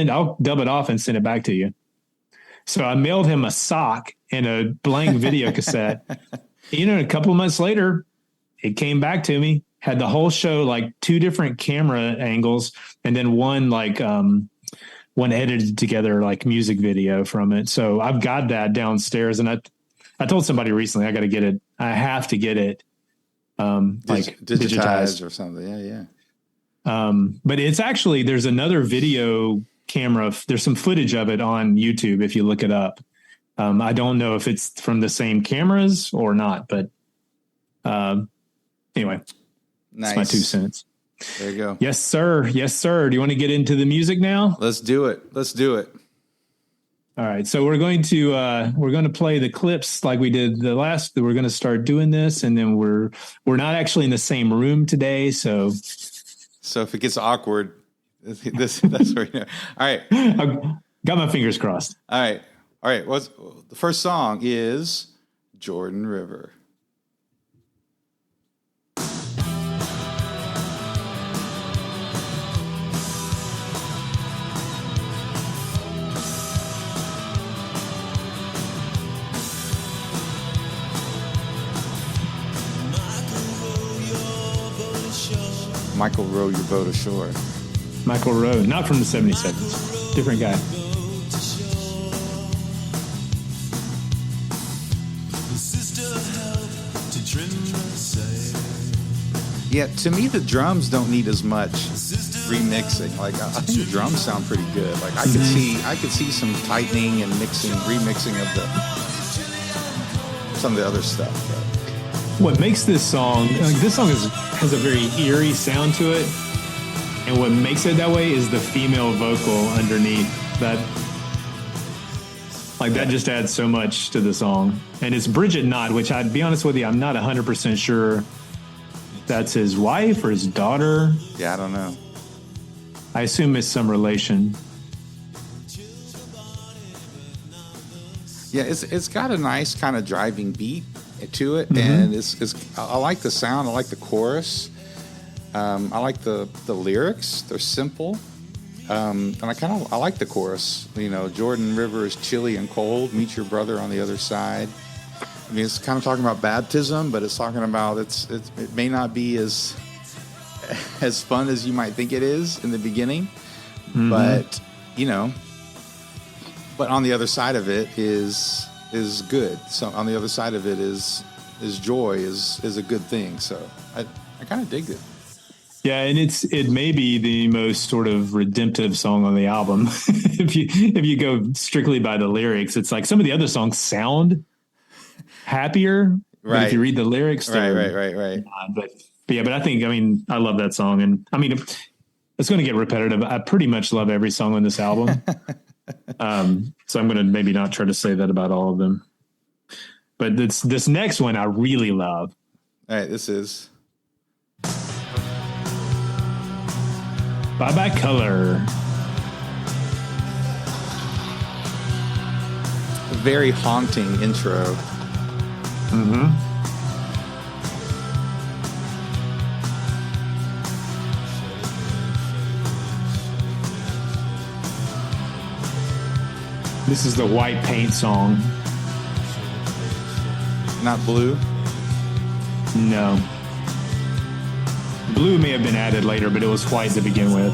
I'll dub it off and send it back to you. So I mailed him a sock and a blank video cassette. A couple of months later, it came back to me, had the whole show, like 2 different camera angles, and then one edited together, like music video from it. So I've got that downstairs, and I told somebody recently, I got to get it. I have to get it. Like digitized or something. Yeah. But it's actually, there's another video camera. There's some footage of it on YouTube if you look it up. I don't know if it's from the same cameras or not, but anyway, nice. That's my 2 cents. There you go. Yes, sir. Yes, sir. Do you want to get into the music now? Let's do it. All right, so we're going to play the clips like we did the last. We're going to start doing this, and then we're not actually in the same room today. So if it gets awkward, that's where you know. All right, I've got my fingers crossed. All right. The first song is Jordan River. Michael, row your boat ashore. Michael Rowe, not from the 77s. Different guy. Yeah, to me, the drums don't need as much remixing. Like, I think the drums sound pretty good. Like, I could see some tightening and remixing of some of the other stuff. But. What makes this song has a very eerie sound to it, and what makes it that way is the female vocal underneath that. Like, that just adds so much to the song. And it's Bridget Knott, which, I'd be honest with you, I'm not 100% sure that's his wife or his daughter. Yeah, I don't know. I assume it's some relation. Yeah, it's got a nice kind of driving beat to it, and I like the sound. I like the chorus. I like the lyrics. They're simple, and I like the chorus. Jordan River is chilly and cold. Meet your brother on the other side. I mean, it's kind of talking about baptism, but it's talking about it may not be as fun as you might think it is in the beginning, but but on the other side of it is good. So on the other side of it is joy is a good thing. So I kind of dig it. Yeah, and it may be the most sort of redemptive song on the album. if you go strictly by the lyrics, it's like some of the other songs sound happier, right? But if you read the lyrics, right. But I think, I love that song, and it's going to get repetitive. I pretty much love every song on this album. So I'm going to maybe not try to say that about all of them. But this next one I really love. All right, this is Bye Bye Color. A very haunting intro. This is the White Paint song. Not Blue? No. blue may have been added later, but it was white to begin with.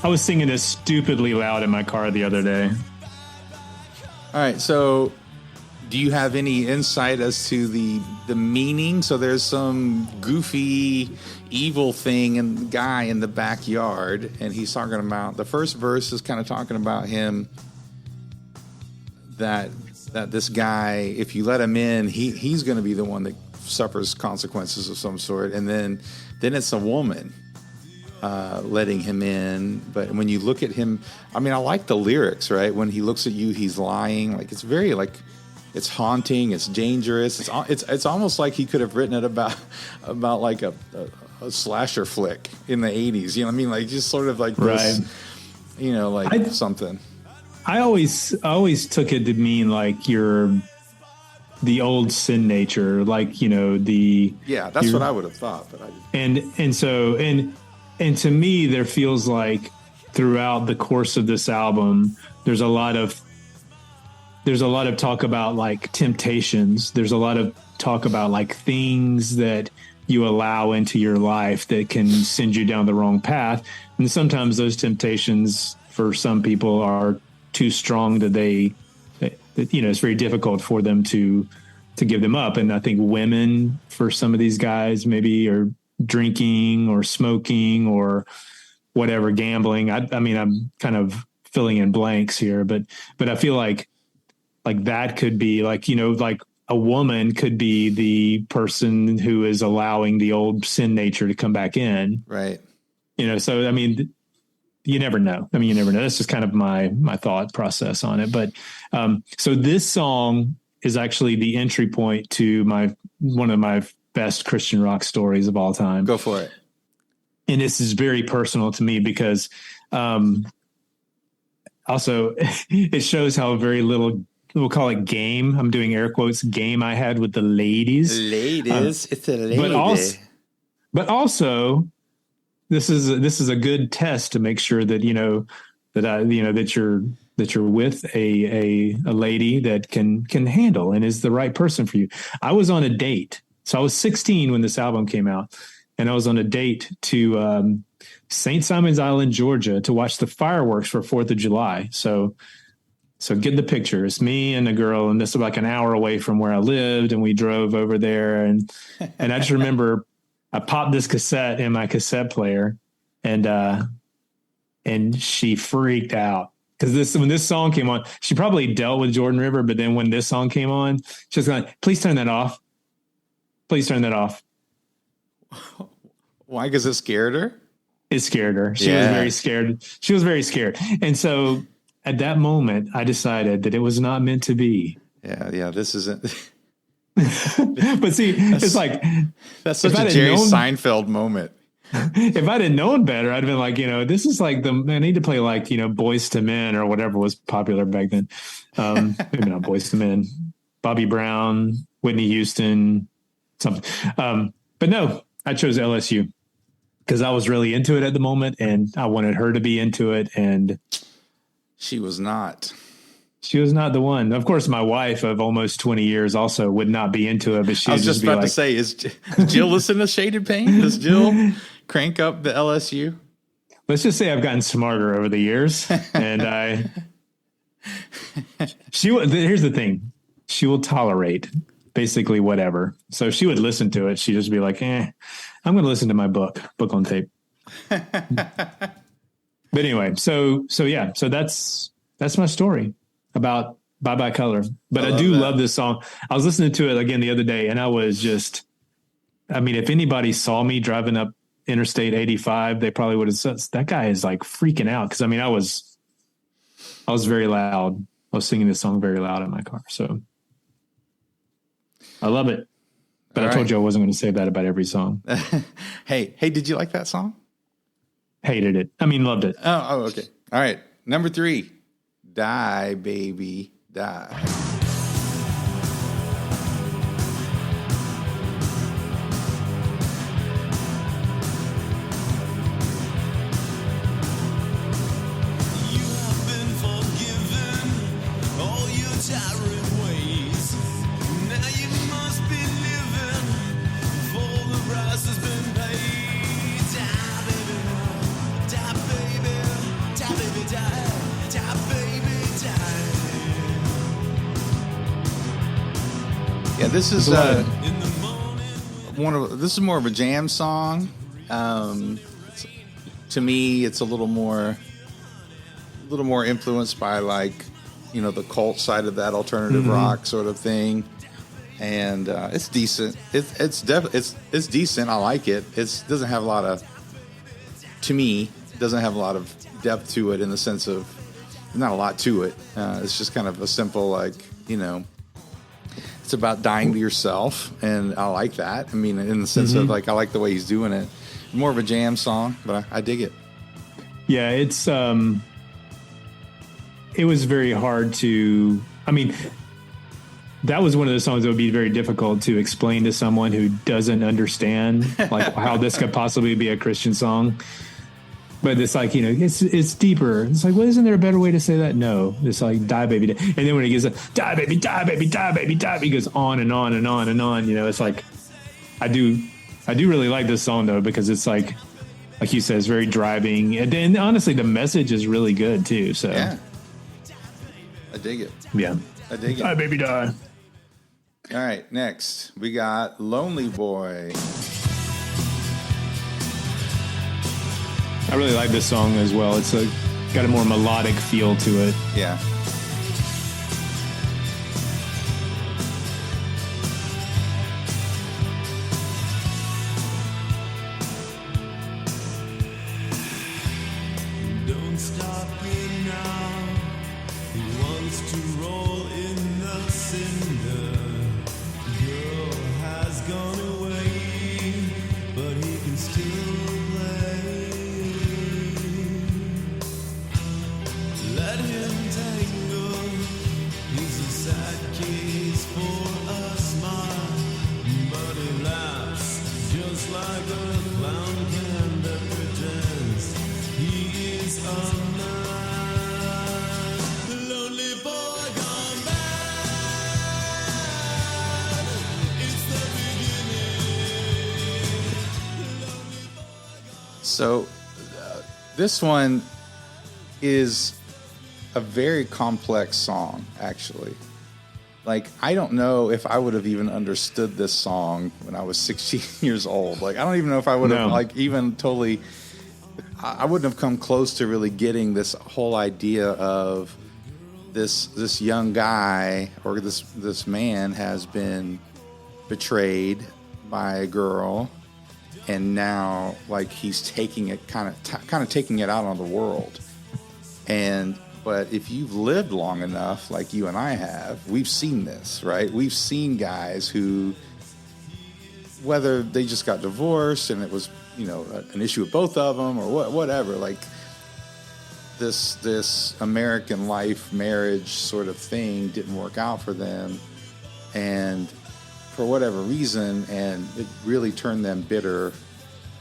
I was singing this stupidly loud in my car the other day. All right, so do you have any insight as to the meaning? So there's some goofy, evil thing and guy in the backyard, and he's talking about, the first verse is kind of talking about him, that this guy, if you let him in, he's going to be the one that suffers consequences of some sort, and then it's a woman letting him in. But when you look at him, I mean, I like the lyrics, right? When he looks at you, he's lying. Like, it's very, like, it's haunting, it's dangerous. It's almost like he could have written it about like a slasher flick in the 80s. You know what I mean? Like, just sort of like this, right. You know, like something. I always took it to mean like the old sin nature, like, you know, that's what I would have thought. But And to me, there feels like throughout the course of this album, there's a lot of talk about like temptations. There's a lot of talk about like things that you allow into your life that can send you down the wrong path. And sometimes those temptations for some people are too strong that it's very difficult for them to give them up. And I think women, for some of these guys, maybe are drinking or smoking or whatever, gambling. I mean, I'm kind of filling in blanks here, but I feel like that could be like, you know, like a woman could be the person who is allowing the old sin nature to come back in. Right. You know, so, I mean, you never know. That's just kind of my thought process on it. But so this song is actually the entry point to one of my best Christian rock stories of all time. Go for it. And this is very personal to me because also it shows how very little, we'll call it game, I'm doing air quotes, game I had with the ladies. It's a lady. But also this is a good test to make sure that, that you're with a lady that can handle and is the right person for you. I was on a date. So I was 16 when this album came out, and I was on a date to St. Simon's Island, Georgia, to watch the fireworks for 4th of July. So get the picture. It's me and a girl, and this was like an hour away from where I lived, and we drove over there. And I just remember I popped this cassette in my cassette player, and she freaked out. Because when this song came on, she probably dealt with Jordan River, but then when this song came on, she was like, please turn that off. Please turn that off. Why? Because it scared her? It scared her. She was very scared. She was very scared. And so at that moment, I decided that it was not meant to be. Yeah, this isn't. But see, it's like. That's such a Jerry Seinfeld moment. If I'd have known better, I'd have been like, this is like I need to play like, Boys to Men or whatever was popular back then. Maybe not Boys to Men. Bobby Brown, Whitney Houston, something. But no, I chose LSU because I was really into it at the moment and I wanted her to be into it. And she was not. She was not the one. Of course, my wife of almost 20 years also would not be into it. But she was just about to say, is Jill listen to Shaded Pain? Does Jill crank up the LSU? Let's just say I've gotten smarter over the years. And here's the thing. She will tolerate basically whatever. So she would listen to it. She'd just be like, I'm going to listen to my book on tape. But anyway, so that's my story about Bye Bye Color. But I do love this song. I was listening to it again the other day and I was just, if anybody saw me driving up Interstate 85, they probably would have said, that guy is like freaking out. Cause I mean, I was very loud. I was singing this song very loud in my car. So I love it. But I told you I wasn't going to say that about every song. Hey, did you like that song? Hated it. I mean, loved it. Oh, okay. All right. Number 3, Die, Baby, Die. Yeah, this is this is more of a jam song. To me, it's a little more influenced by like, you know, the cult side of that alternative rock sort of thing, and it's decent. It's decent. I like it. It doesn't have a lot of, to me, doesn't have a lot of depth to it in the sense of not a lot to it. It's just kind of a simple, like, you know. It's about dying to yourself, and I like that. I mean, in the sense of like, I like the way he's doing it. More of a jam song, but I dig it. Yeah, it's it was very hard to. I mean, that was one of the songs that would be very difficult to explain to someone who doesn't understand like how this could possibly be a Christian song. But it's like, you know, it's deeper. It's like, well, isn't there a better way to say that? No. It's like, die, baby. Die. And then when he gets die, baby, die, baby, die, baby, die, he goes on and on and on and on. You know, it's like, I do really like this song, though, because it's like you said, it's very driving. And then, honestly, the message is really good, too. So, yeah. I dig it. Yeah. I dig it. Die, baby, die. All right. Next, we got Lonely Boy. I really like this song as well. It's got a more melodic feel to it. Yeah. Don't stop me now. He wants to roll in the cinder. Girl has gone away, but he can still play. Let him tangle. He's a sad case for a smile, but he laughs just like a clown can that pretends he is a man. Lonely boy gone bad. It's the beginning. So, this one is a very complex song, actually. Like, I don't know if I would have even understood this song when I was 16 years old. Like, I don't even know if I would have, like, even totally... I wouldn't have come close to really getting this whole idea of this young guy or this man has been betrayed by a girl, and now, like, he's taking it kind of taking it out on the world. But if you've lived long enough, like you and I have, we've seen this, right? We've seen guys who, whether they just got divorced and it was, you know, an issue with both of them or whatever, like this American life marriage sort of thing didn't work out for them, and for whatever reason, and it really turned them bitter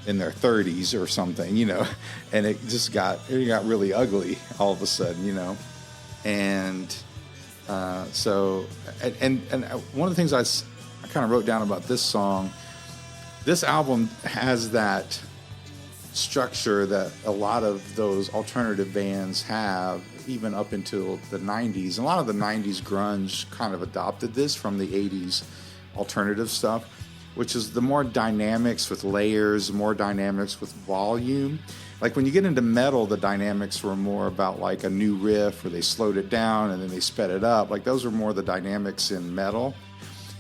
in their 30s or something, you know, and it got really ugly all of a sudden, you know, and so one of the things I kind of wrote down about this song, this album has that structure that a lot of those alternative bands have, even up until the 90s. A lot of the 90s grunge kind of adopted this from the 80s alternative stuff, which is the more dynamics with layers, more dynamics with volume. Like when you get into metal, the dynamics were more about like a new riff where they slowed it down and then they sped it up. Like those were more the dynamics in metal.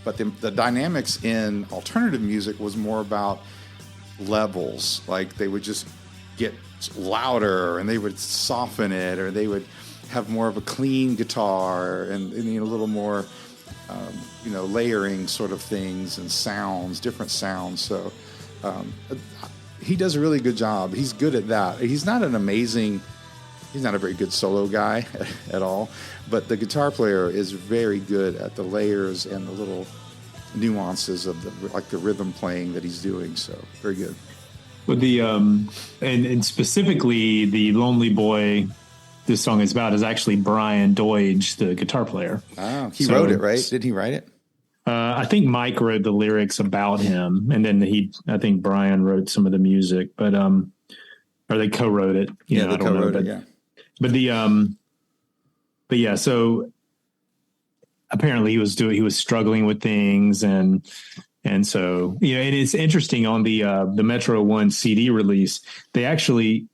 But the dynamics in alternative music was more about levels. Like they would just get louder, and they would soften it, or they would have more of a clean guitar and a little more, layering sort of things and sounds, different sounds. So he does a really good job. He's good at that. He's not a very good solo guy at all, but the guitar player is very good at the layers and the little nuances of the rhythm playing that he's doing. So very good. With the and specifically the Lonely Boy this song is about is actually Brian Doige, the guitar player. Oh, he wrote it, right? Did he write it? I think Mike wrote the lyrics about him, and then I think Brian wrote some of the music, but or they co-wrote it. They co-wrote it. Yeah. But yeah, so apparently he was struggling with things, and so, and it's interesting on the Metro One CD release, they actually,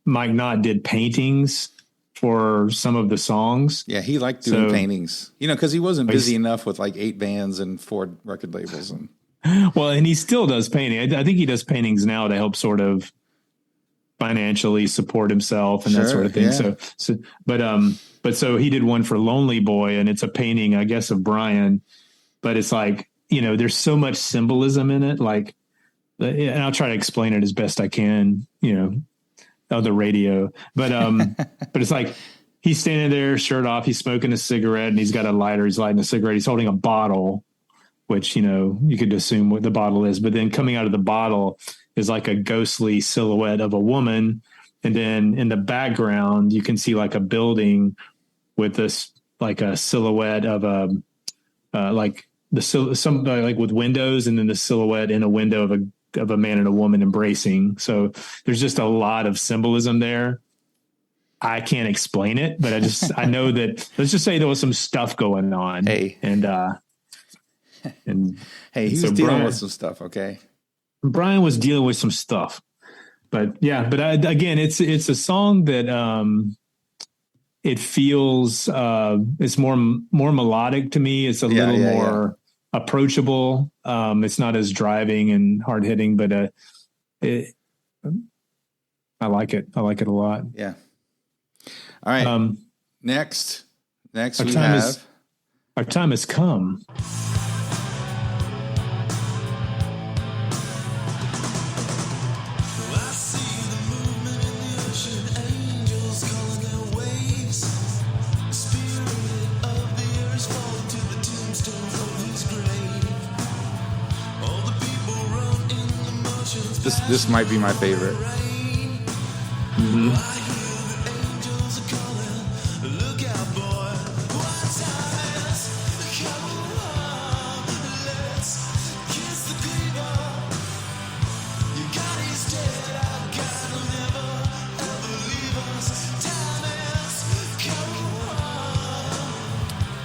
Mike Knott did paintings for some of the songs. Yeah, he liked doing paintings, because he wasn't busy enough with like 8 bands and 4 record labels. Well, and he still does painting. I think he does paintings now to help sort of financially support himself and that sort of thing. Yeah. So he did one for Lonely Boy, and it's a painting, I guess, of Brian, but it's like, there's so much symbolism in it. Like, and I'll try to explain it as best I can, on the radio, but it's like, he's standing there, shirt off, he's smoking a cigarette, and he's got a lighter, he's lighting a cigarette, he's holding a bottle, which, you could assume what the bottle is, but then coming out of the bottle is like a ghostly silhouette of a woman. And then in the background, you can see like a building with this, like a silhouette of like with windows, and then the silhouette in a window of a man and a woman embracing. So there's just a lot of symbolism there. I can't explain it, but I know that, let's just say there was some stuff going on. Hey, and hey, he was dealing with some stuff. Okay. Brian was dealing with some stuff, but again, it's a song that, it feels, it's more melodic to me. It's a little more approachable. It's not as driving and hard hitting, but, I like it. I like it a lot. Yeah. All right. Next our time has come. This might be my favorite. Mm-hmm.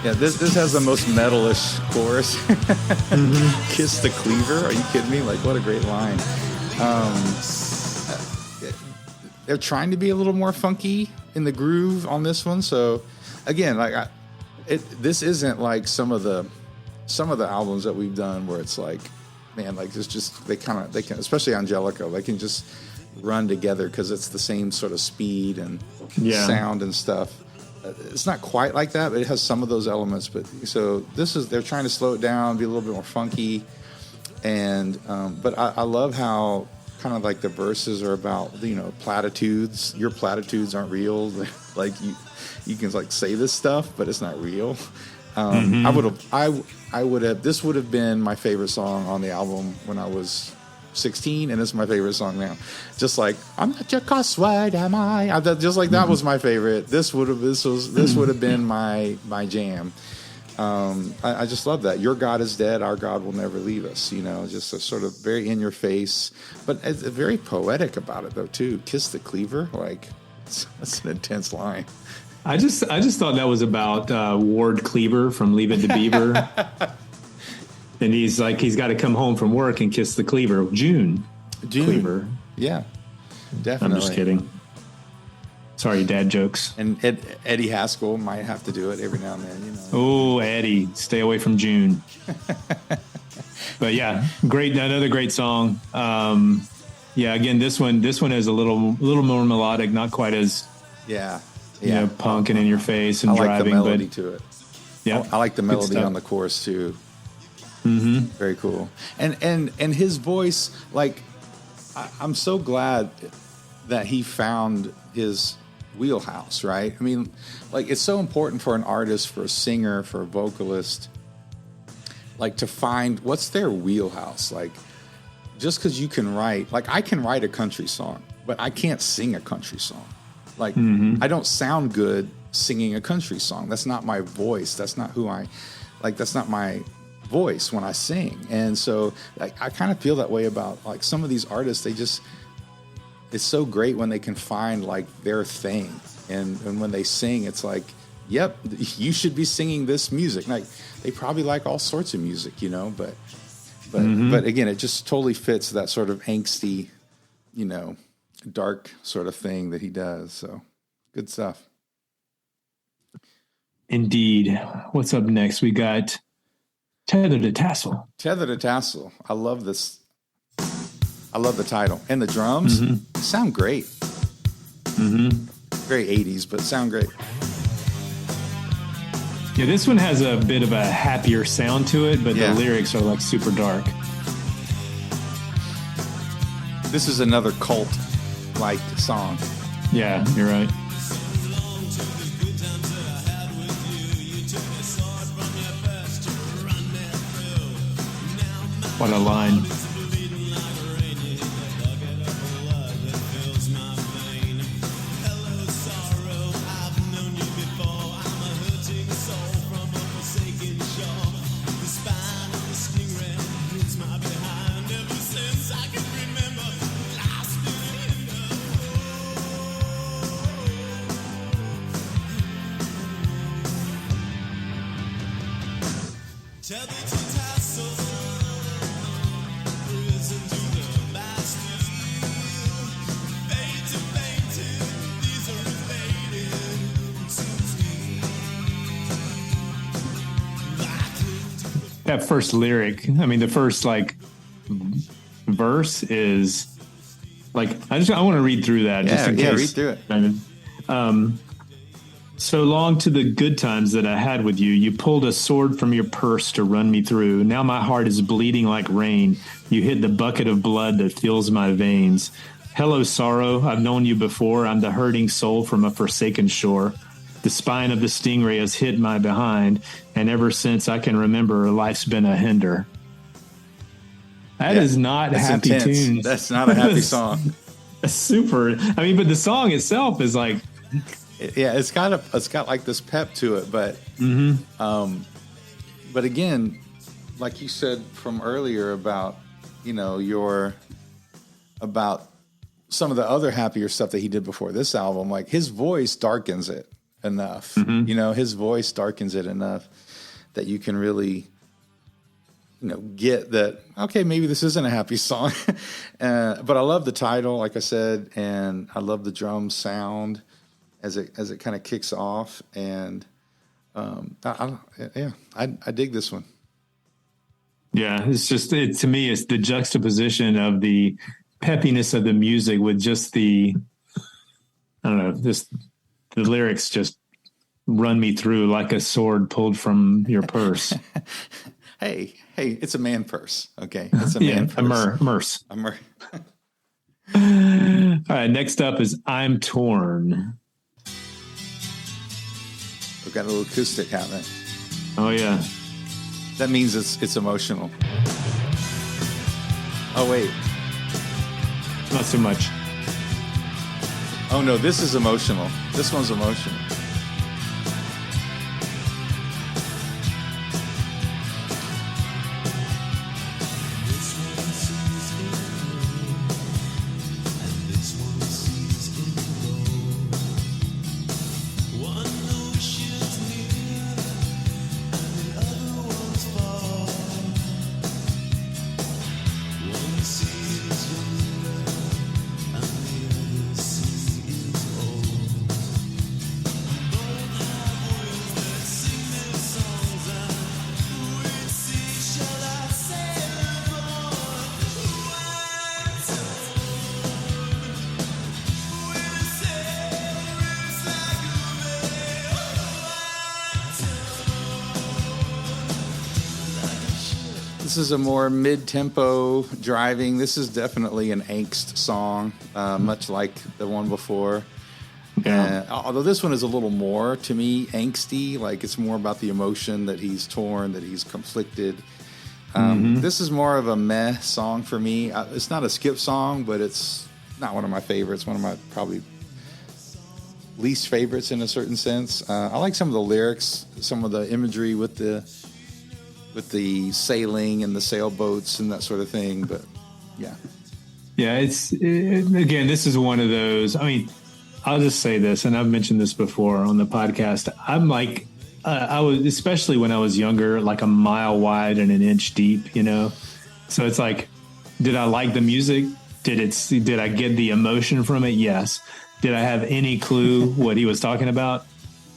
Yeah, this has the most metalish chorus. Mm-hmm. Kiss the cleaver. Are you kidding me? Like, what a great line. They're trying to be a little more funky in the groove on this one. So again, like this isn't like some of the albums that we've done where it's like, man, like it's just they can, especially Angelica, they can just run together because it's the same sort of speed and sound and stuff. It's not quite like that, but it has some of those elements. But so they're trying to slow it down, be a little bit more funky. And but I love how kind of like the verses are about, platitudes. Your platitudes aren't real. Like you can like say this stuff, but it's not real. I would have. This would have been my favorite song on the album when I was 16, and it's my favorite song now. Just like, I'm not your cussword, am I? Just like that was my favorite. This would have been my jam. I just love that. Your God is dead, our God will never leave us. Just a sort of very in your face, but it's very poetic about it though too. Kiss the cleaver, like that's an intense line. I just thought that was about Ward Cleaver from Leave It to Beaver. And he's got to come home from work and kiss the cleaver. June Cleaver. Yeah, definitely. I'm just kidding. Sorry, dad jokes. And Eddie Haskell might have to do it every now and then. Oh, Eddie, stay away from June. But yeah, another great song. Yeah, again, this one is a little more melodic, not quite as punk and in your face and I like driving. the melody but to it. yeah, I like the melody on the chorus too. Mm-hmm. Very cool. And his voice, like, I'm so glad that he found his wheelhouse, right? I mean, like, it's so important for an artist, for a singer, for a vocalist, like, to find what's their wheelhouse. Like, just because you can write, like, I can write a country song, but I can't sing a country song. Like, I don't sound good singing a country song. That's not my voice. That's not who that's not my voice when I sing. And so I kind of feel that way about, like, some of these artists. It's so great when they can find, like, their thing. And when they sing, it's like, yep, you should be singing this music. Like, they probably like all sorts of music, but again, it just totally fits that sort of angsty, dark sort of thing that he does. So good stuff. Indeed. What's up next? We got Tether to Tassel. Tether to Tassel. I love this. I love the title. And the drums sound great. Very 80s, but sound great. Yeah, this one has a bit of a happier sound to it, but the lyrics are, like, super dark. This is another cult-like song. Yeah, you're right. What a line. That first lyric, I mean, the first, like, verse is, like, I want to read through that just in case. Read through it. So long to the good times that I had with you. You pulled a sword from your purse to run me through. Now my heart is bleeding like rain. You hit the bucket of blood that fills my veins. Hello, sorrow. I've known you before. I'm the hurting soul from a forsaken shore. The spine of the stingray has hit my behind, and ever since I can remember, life's been a hinder. That is not a happy tune. That's not a happy song. Super. I mean, but the song itself is like, it's got like this pep to it, but but again, like you said from earlier about about some of the other happier stuff that he did before this album, like, his voice darkens it enough. His voice darkens it enough that you can really get that, okay, maybe this isn't a happy song. But I love the title, like I said, and I love the drum sound as it kind of kicks off, and I dig this one. Yeah, it's just, to me, it's the juxtaposition of the peppiness of the music with just the lyrics just run me through like a sword pulled from your purse. Hey, it's a man purse. Okay. It's a man purse. A merce. All right. Next up is I'm Torn. We've got a little acoustic happening. Oh yeah. That means it's emotional. Oh wait. Not so much. Oh no, this is emotional. This one's emotional. This is a more mid-tempo driving. This is definitely an angst song, much like the one before. Yeah. Although this one is a little more, to me, angsty. Like, it's more about the emotion that he's torn, that he's conflicted. This is more of a meh song for me. It's not a skip song, but it's not one of my favorites. One of my probably least favorites in a certain sense. I like some of the lyrics, some of the imagery with the sailing and the sailboats and that sort of thing. But yeah. Yeah, again, this is one of those. I mean, I'll just say this, and I've mentioned this before on the podcast. I'm like, I was, especially when I was younger, like a mile wide and an inch deep, you know? So it's like, did I like the music? Did I get the emotion from it? Yes. Did I have any clue what he was talking about?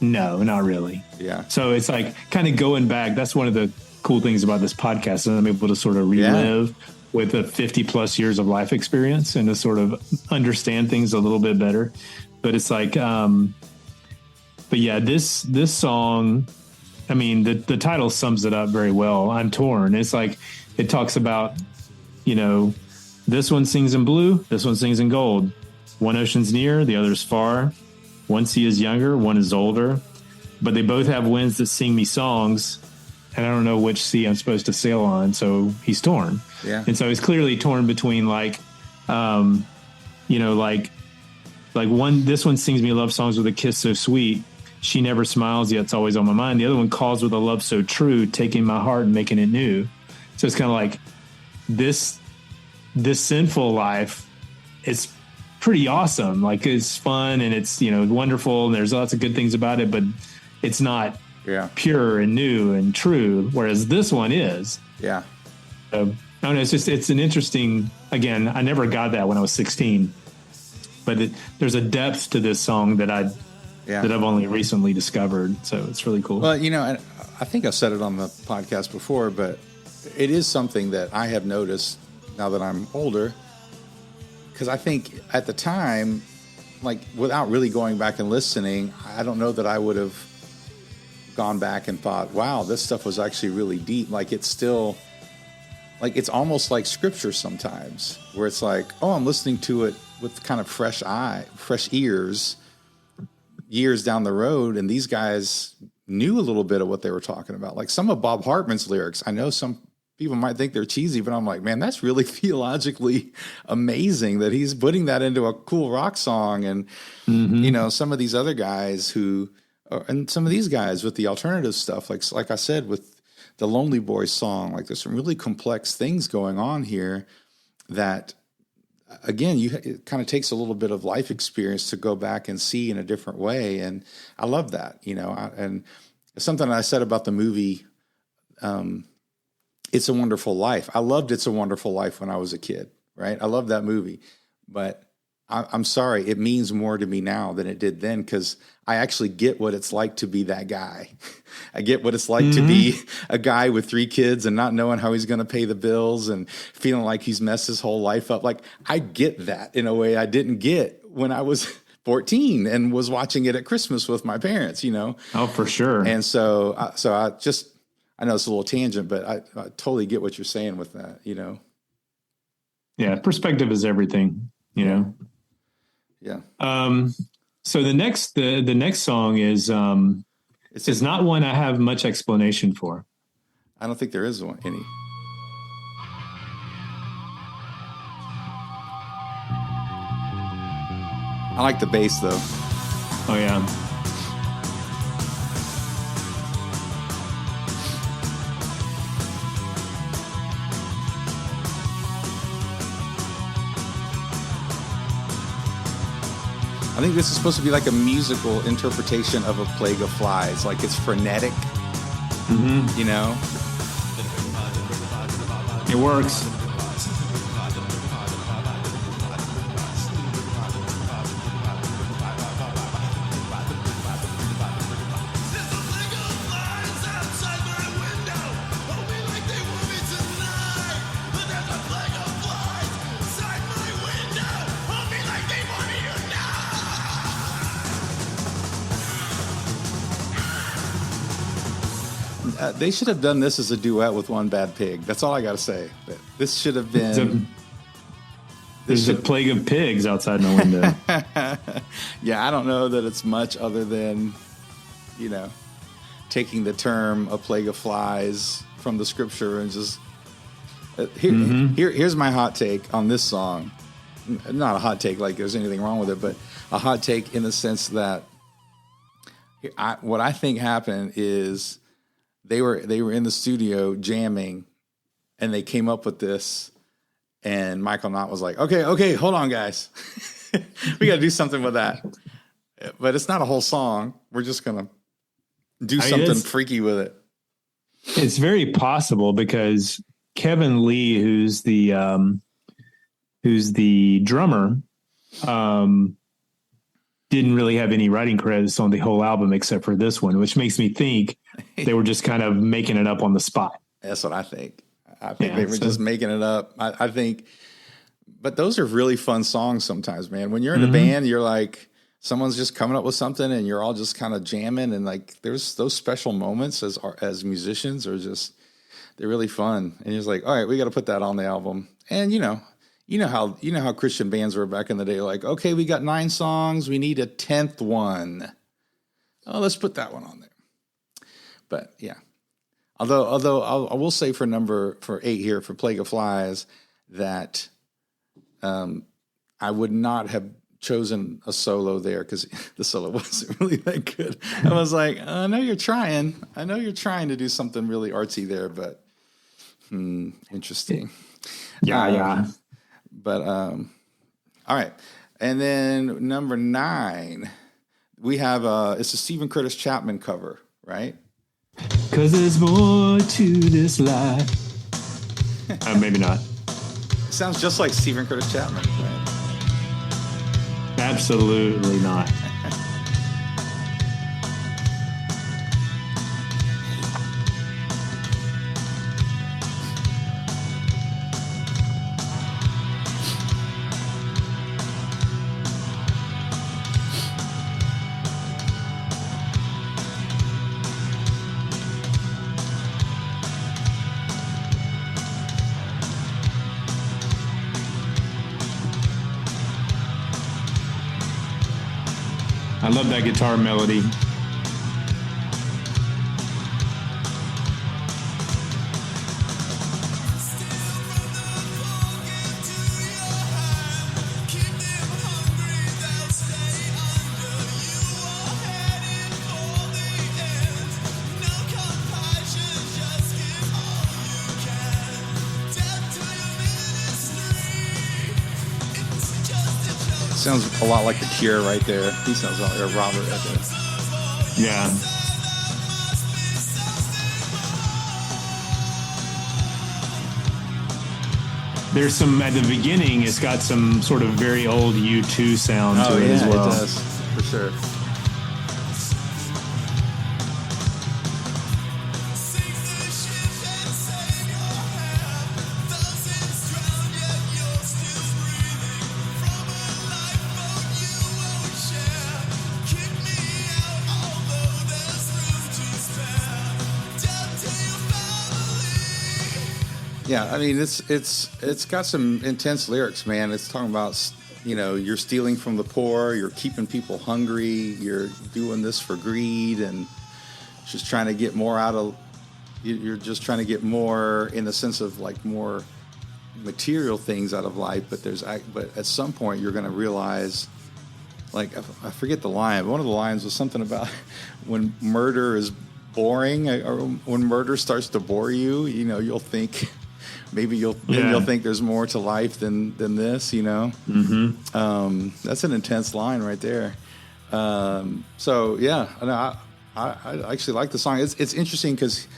No, not really. Yeah. So it's like kind of going back. That's one of the cool things about this podcast, and I'm able to sort of relive with a 50 plus years of life experience and to sort of understand things a little bit better. But it's like, but yeah, this song, I mean, the title sums it up very well. I'm torn. It's like, it talks about, you know, this one sings in blue, this one sings in gold. One ocean's near, the other's far. One sea is younger, one is older. But they both have winds that sing me songs, and I don't know which sea I'm supposed to sail on. So he's torn. Yeah. And so he's clearly torn between like, you know, like this one sings me love songs with a kiss so sweet. She never smiles, yet it's always on my mind. The other one calls with a love so true, taking my heart and making it new. So it's kind of like this sinful life. It's pretty awesome. Like, it's fun and it's, you know, wonderful. And there's lots of good things about it, but it's not pure and new and true. Whereas this one is. Yeah. I don't know. It's an interesting, again, I never got that when I was 16, but there's a depth to this song that I've only recently discovered. So it's really cool. Well, you know, and I think I've said it on the podcast before, but it is something that I have noticed now that I'm older, because I think at the time, like, without really going back and listening, I don't know that I would have gone back and thought, wow, this stuff was actually really deep. Like, it's still, like, it's almost like scripture sometimes, where it's like, oh, I'm listening to it with kind of fresh ears, years down the road, and these guys knew a little bit of what they were talking about. Like some of Bob Hartman's lyrics, I know some people might think they're cheesy, but I'm like, man, that's really theologically amazing that he's putting that into a cool rock song. And, you know, some of these other guys and some of these guys with the alternative stuff, like I said, with the Lonely Boys song, like there's some really complex things going on here that, again, it kind of takes a little bit of life experience to go back and see in a different way. And I love that, you know, and something I said about the movie, It's a Wonderful Life. I loved It's a Wonderful Life when I was a kid, right? I love that movie, but I'm sorry, it means more to me now than it did then, because I actually get what it's like to be that guy. I get what it's like to be a guy with 3 kids and not knowing how he's going to pay the bills and feeling like he's messed his whole life up. Like, I get that in a way I didn't get when I was 14 and was watching it at Christmas with my parents, you know? Oh, for sure. And so I know it's a little tangent, but I totally get what you're saying with that, you know? Yeah. Perspective is everything, you know? Yeah. So the next song is not one I have much explanation for. I don't think there is any. I like the bass though. Oh yeah. I think this is supposed to be like a musical interpretation of A Plague of Flies. Like, it's frenetic, you know? It works. They should have done this as a duet with One Bad Pig. That's all I got to say. But this should have been. There's a plague of pigs outside my window. Yeah, I don't know that it's much other than, taking the term "a plague of flies" from the scripture and just. Here's my hot take on this song. Not a hot take like there's anything wrong with it, but a hot take in the sense that what I think happened is they were in the studio jamming, and they came up with this, and Michael Knott was like, okay, hold on, guys. We got to do something with that. But it's not a whole song. We're just going to do something freaky with it. It's very possible because Kevin Lee, who's the drummer, didn't really have any writing credits on the whole album except for this one, which makes me think they were just kind of making it up on the spot. That's what I think. I think they were just making it up. I think, but those are really fun songs sometimes, man. When you're in a band, you're like, someone's just coming up with something and you're all just kind of jamming. And like, there's those special moments as musicians are just, they're really fun. And you're just like, all right, we got to put that on the album. And you know how Christian bands were back in the day, like, okay, we got 9 songs. We need a 10th one. Oh, let's put that one on there. But yeah. Although I will say for 8 here for Plague of Flies that I would not have chosen a solo there because the solo wasn't really that good. I was like, I know you're trying to do something really artsy there, but interesting. Yeah. But all right, and then number 9, we have it's a Stephen Curtis Chapman cover, right? 'Cause there's more to this life. Maybe not. It sounds just like Stephen Curtis Chapman, right? Absolutely not. I love that guitar melody. Sounds a lot like The Cure right there. He sounds like Robert right there. Yeah. There's some, at the beginning, it's got some sort of very old U2 sound to it as well. It does, for sure. Yeah, I mean it's got some intense lyrics, man. It's talking about, you're stealing from the poor, you're keeping people hungry, you're doing this for greed, and just trying to get more out of. You're just trying to get more in the sense of like more material things out of life, but at some point you're going to realize, like I forget the line, but one of the lines was something about when murder is boring, or when murder starts to bore you, you'll think. Maybe you'll think there's more to life than this, Mm-hmm. That's an intense line right there. So yeah, I actually like the song. It's interesting because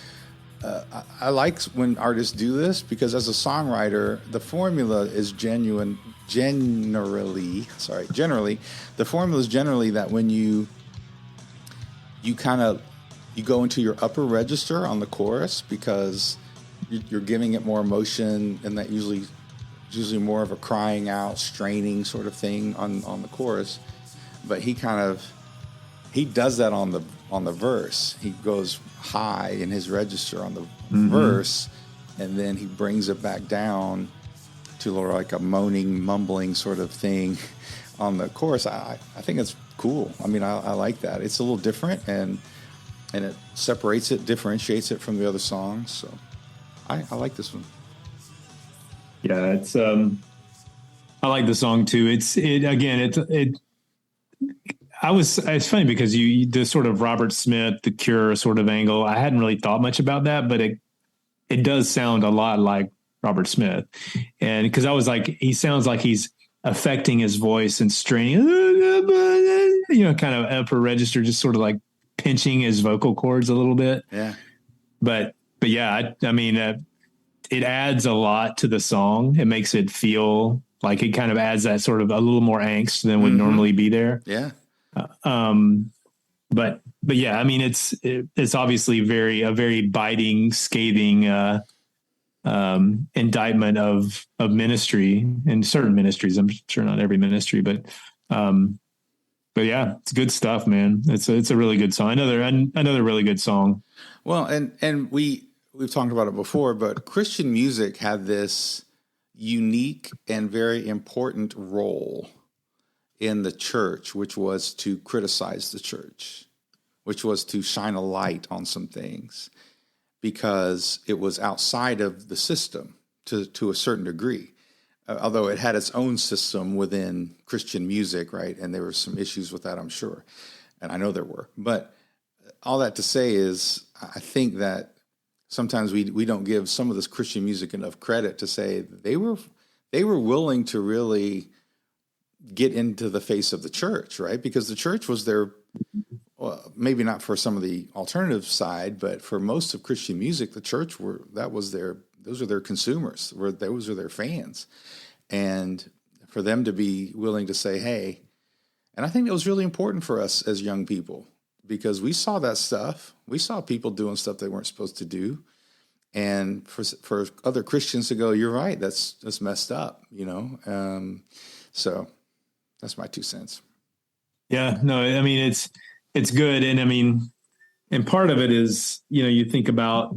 I like when artists do this because as a songwriter, the formula is generally the formula is generally that when you go into your upper register on the chorus because you're giving it more emotion, and that usually more of a crying out, straining sort of thing on the chorus. But he does that on on the verse. He goes high in his register on the verse, and then he brings it back down to like a moaning, mumbling sort of thing on the chorus. I think it's cool. I mean, I like that. It's a little different, and it separates it, differentiates it from the other songs. So I like this one. Yeah, it's I like the song too. It's funny because the sort of Robert Smith, The Cure sort of angle. I hadn't really thought much about that, but it does sound a lot like Robert Smith. And because I was like, he sounds like he's affecting his voice and straining, kind of upper register, just sort of like pinching his vocal cords a little bit. Yeah. But yeah, I mean, it adds a lot to the song. It makes it feel like it kind of adds that sort of a little more angst than would normally be there. Yeah. But yeah, I mean, it's obviously a very biting, scathing, indictment of ministry and certain ministries. I'm sure not every ministry, but yeah, it's good stuff, man. It's a really good song. Another really good song. Well, and we've talked about it before, but Christian music had this unique and very important role in the church, which was to criticize the church, which was to shine a light on some things, because it was outside of the system to a certain degree, although it had its own system within Christian music, right? And there were some issues with that, I'm sure. And I know there were. But all that to say is, I think that sometimes we don't give some of this Christian music enough credit to say they were willing to really get into the face of the church, right? Because the church was their, well, maybe not for some of the alternative side, but for most of Christian music, the church those are their consumers, those are their fans. And for them to be willing to say, hey, and I think it was really important for us as young people, because we saw that stuff. We saw people doing stuff they weren't supposed to do. And for other Christians to go, you're right, that's messed up, so that's my 2 cents. Yeah, no, I mean, it's good. And I mean, and part of it is, you think about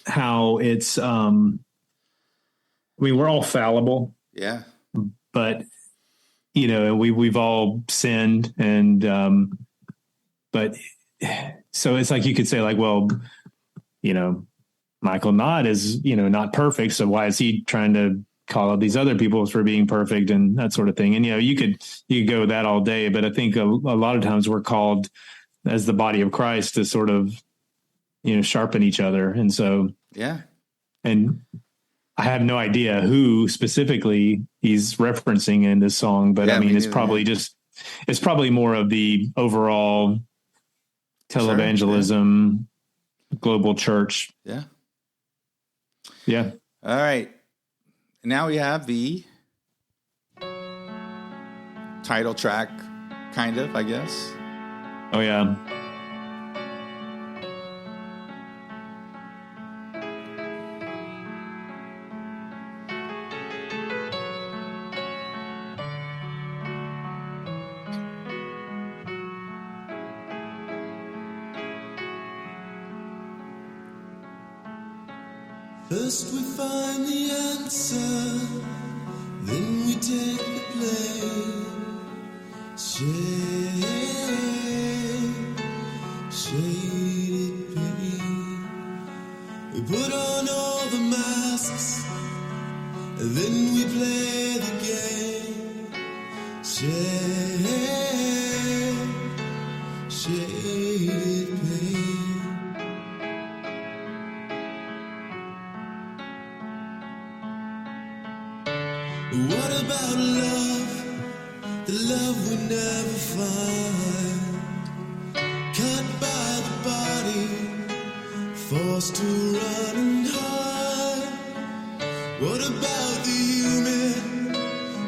how it's, I mean, we're all fallible. Yeah. But, we've all sinned. And, but so it's like, you could say like, well, Michael Knott is, not perfect. So why is he trying to call out these other people for being perfect and that sort of thing? And, you could go with that all day, but I think a lot of times we're called as the body of Christ to sort of, sharpen each other. And so, yeah. And I have no idea who specifically he's referencing in this song, but I mean, it's probably more of the overall televangelism, global church. Yeah. Yeah. All right. Now we have the title track, kind of, I guess. Oh, yeah. First we find the answer, then we take the blame. Shaded pain. We put on all the masks, and then we play the game. Shaded pain. What about love? The love we never find. Cut by the body, forced to run and hide. What about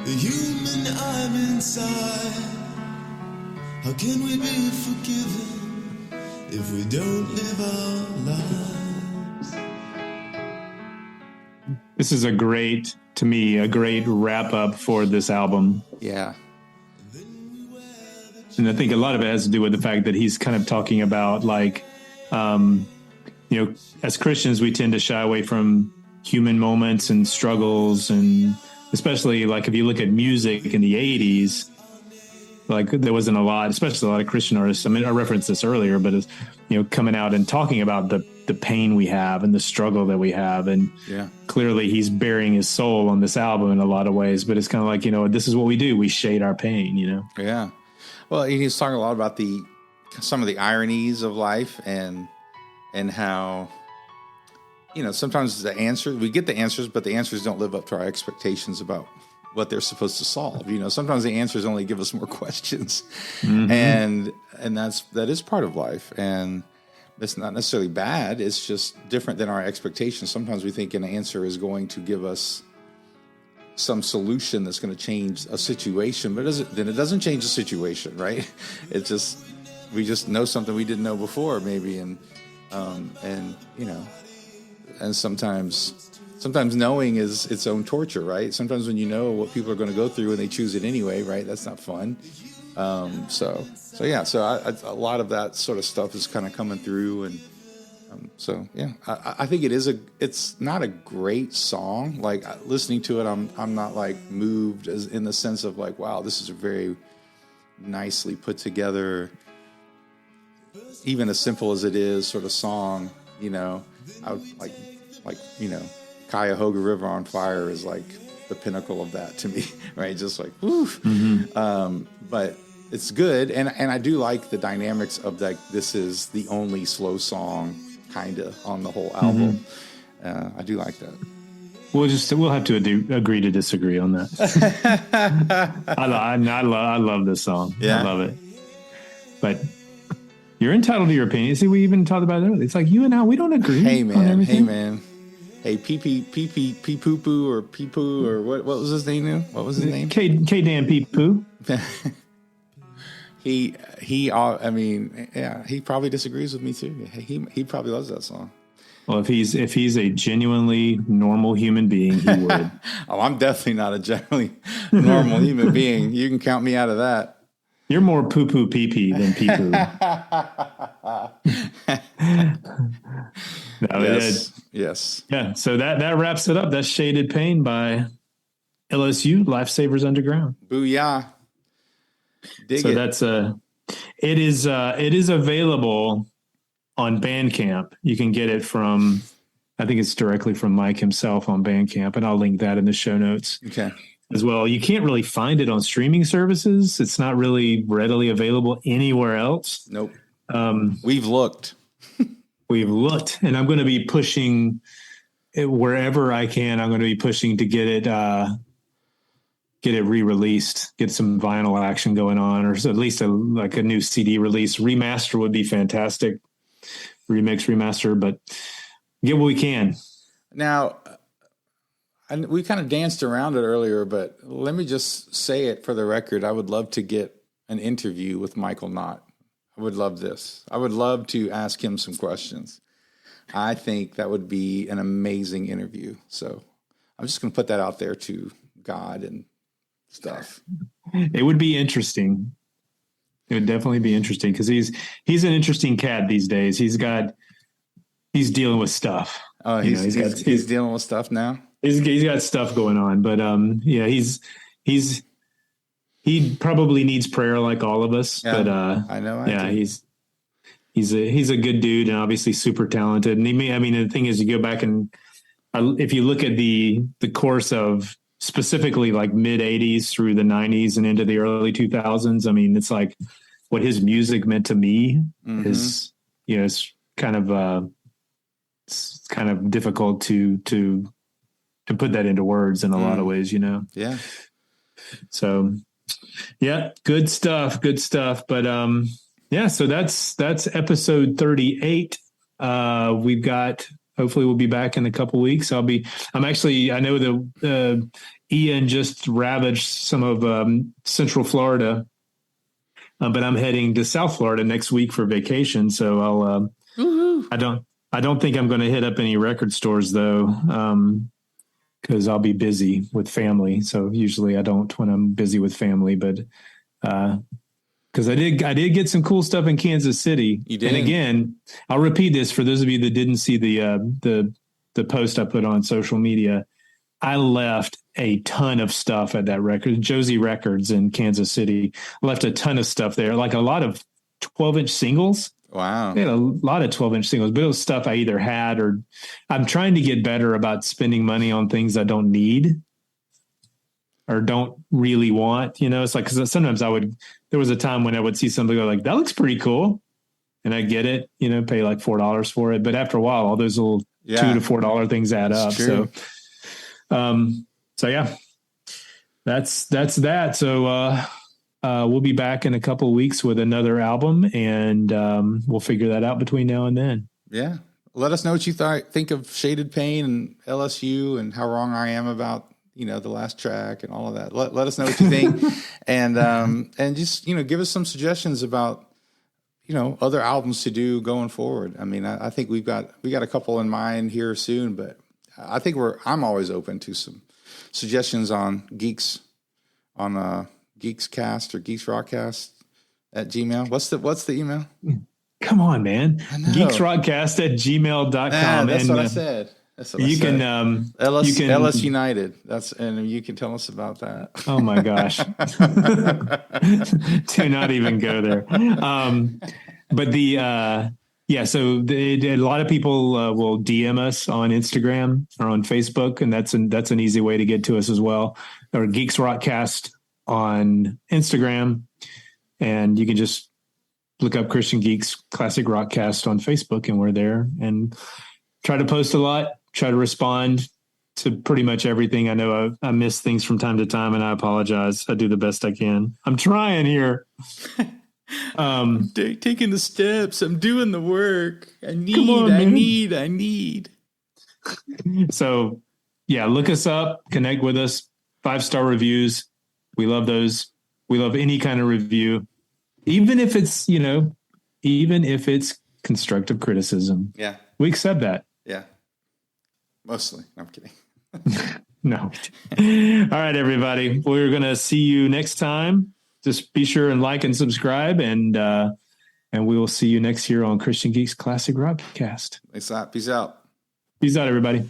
the human I'm inside? How can we be forgiven if we don't live our lives? This is a great wrap up for this album. Yeah. And I think a lot of it has to do with the fact that he's kind of talking about like, as Christians, we tend to shy away from human moments and struggles. And especially like if you look at music in the 80s, like there wasn't a lot, especially a lot of Christian artists. I mean, I referenced this earlier, but it's, coming out and talking about the pain we have and the struggle that we have. And clearly he's bearing his soul on this album in a lot of ways, but it's kind of like, this is what we do. We shade our pain, Yeah. Well, he's talking a lot about some of the ironies of life and how, sometimes we get the answers, but the answers don't live up to our expectations about what they're supposed to solve. Sometimes the answers only give us more questions, and that is part of life, and it's not necessarily bad. It's just different than our expectations. Sometimes we think an answer is going to give us some solution that's going to change a situation, but then it doesn't change the situation, right? It's just we just know something we didn't know before, maybe, and sometimes knowing is its own torture, right? Sometimes when you know what people are going to go through and they choose it anyway, right? That's not fun. So a lot of that sort of stuff is kind of coming through, and I think it's not a great song. Like listening to it, I'm not like moved as in the sense of like, wow, this is a very nicely put together, even as simple as it is, sort of song. I would like Cuyahoga River on Fire is like the pinnacle of that to me, right? Just like, woof. But it's good. And I do like the dynamics of like, this is the only slow song kind of on the whole album. I do like that. We'll have to agree to disagree on that. I love this song. Yeah. I love it. But you're entitled to your opinion. See, we even talked about it earlier. It's like you and I, we don't agree. Hey on man. everything. Hey, pee poo poo or pee poo or what was his name now? What was his name? K Dan Pee Poo. He probably disagrees with me too. He probably loves that song. Well, if he's a genuinely normal human being, he would. Oh, I'm definitely not a genuinely normal human being. You can count me out of that. You're more poo poo pee pee than pee poo. Yes. Yeah. So that wraps it up. That's Shaded Pain by LSU, Lifesavers Underground. Booyah. Dig so it. That's it is available on Bandcamp. You can get it from, I think it's directly from Mike himself on Bandcamp, and I'll link that in the show notes. Okay. As well. You can't really find it on streaming services. It's not really readily available anywhere else. Nope. We've looked. And I'm going to be pushing it wherever I can. I'm going to be pushing to get it re-released, get some vinyl action going on, or at least a new CD release. Remaster would be fantastic. Remix, remaster, but get what we can. Now, and we kind of danced around it earlier, but let me just say it for the record. I would love to get an interview with Michael Knott. I would love this. I would love to ask him some questions. I think that would be an amazing interview. So I'm just going to put that out there to God and stuff. It would be interesting. It would definitely be interesting because he's an interesting cat these days. He's dealing with stuff. Oh, he's dealing with stuff now. He's got stuff going on, but he probably needs prayer like all of us. Yeah, but I know. He's a good dude and obviously super talented. And the thing is, you go back and if you look at the course of specifically like mid 80s through the 90s and into the early 2000s, I mean, it's like what his music meant to me is, it's kind of difficult to put that into words in a lot of ways, Yeah. So yeah, good stuff. But, so that's episode 38. We've got, hopefully we'll be back in a couple weeks. I know that Ian just ravaged some of Central Florida, but I'm heading to South Florida next week for vacation. So I don't think I'm going to hit up any record stores though. Because I'll be busy with family. So usually I don't when I'm busy with family, but kind because I did get some cool stuff in Kansas City. You did. And again, I'll repeat this for those of you that didn't see the post I put on social media. I left a ton of stuff at that record, Josie Records in Kansas City. Left a ton of stuff there, like a lot of 12-inch singles. Wow. They had a lot of 12-inch singles, but it was stuff I either had or I'm trying to get better about spending money on things I don't need or don't really want. You know, it's like, because sometimes there was a time when I would see something like, that looks pretty cool. And I get it, you know, pay like $4 for it. But after a while, all those little $2 to $4 things add up. True. So yeah, that's that. So, we'll be back in a couple of weeks with another album, and we'll figure that out between now and then. Yeah. Let us know what you think of Shaded Pain and LSU and how wrong I am about, you know, the last track and all of that. Let us know what you think. and just, you know, give us some suggestions about, you know, other albums to do going forward. I mean, I think we got a couple in mind here soon, but I think I'm always open to some suggestions on Geeks, on Geekscast or geeksrockcast at Gmail. What's the email? Come on, man. geeksrockcast@gmail.com. That's what I said. That's what I said. LS United. And you can tell us about that. Oh my gosh. Do not even go there. But so a lot of people will DM us on Instagram or on Facebook, and that's an easy way to get to us as well. Or Geeks Rockcast on Instagram, and you can just look up Christian Geeks Classic Rockcast on Facebook, and we're there. And try to post a lot, try to respond to pretty much everything. I know I miss things from time to time, and I apologize. I do the best I can. I'm trying here. Taking the steps. I'm doing the work. I need. So yeah, look us up, connect with us, 5-star reviews. We love those. We love any kind of review, even if it's constructive criticism. Yeah. We accept that. Yeah. Mostly. No, I'm kidding. No. All right, everybody. We're going to see you next time. Just be sure and like and subscribe, and we will see you next year on Christian Geeks Classic Rockcast. Peace out. Peace out, everybody.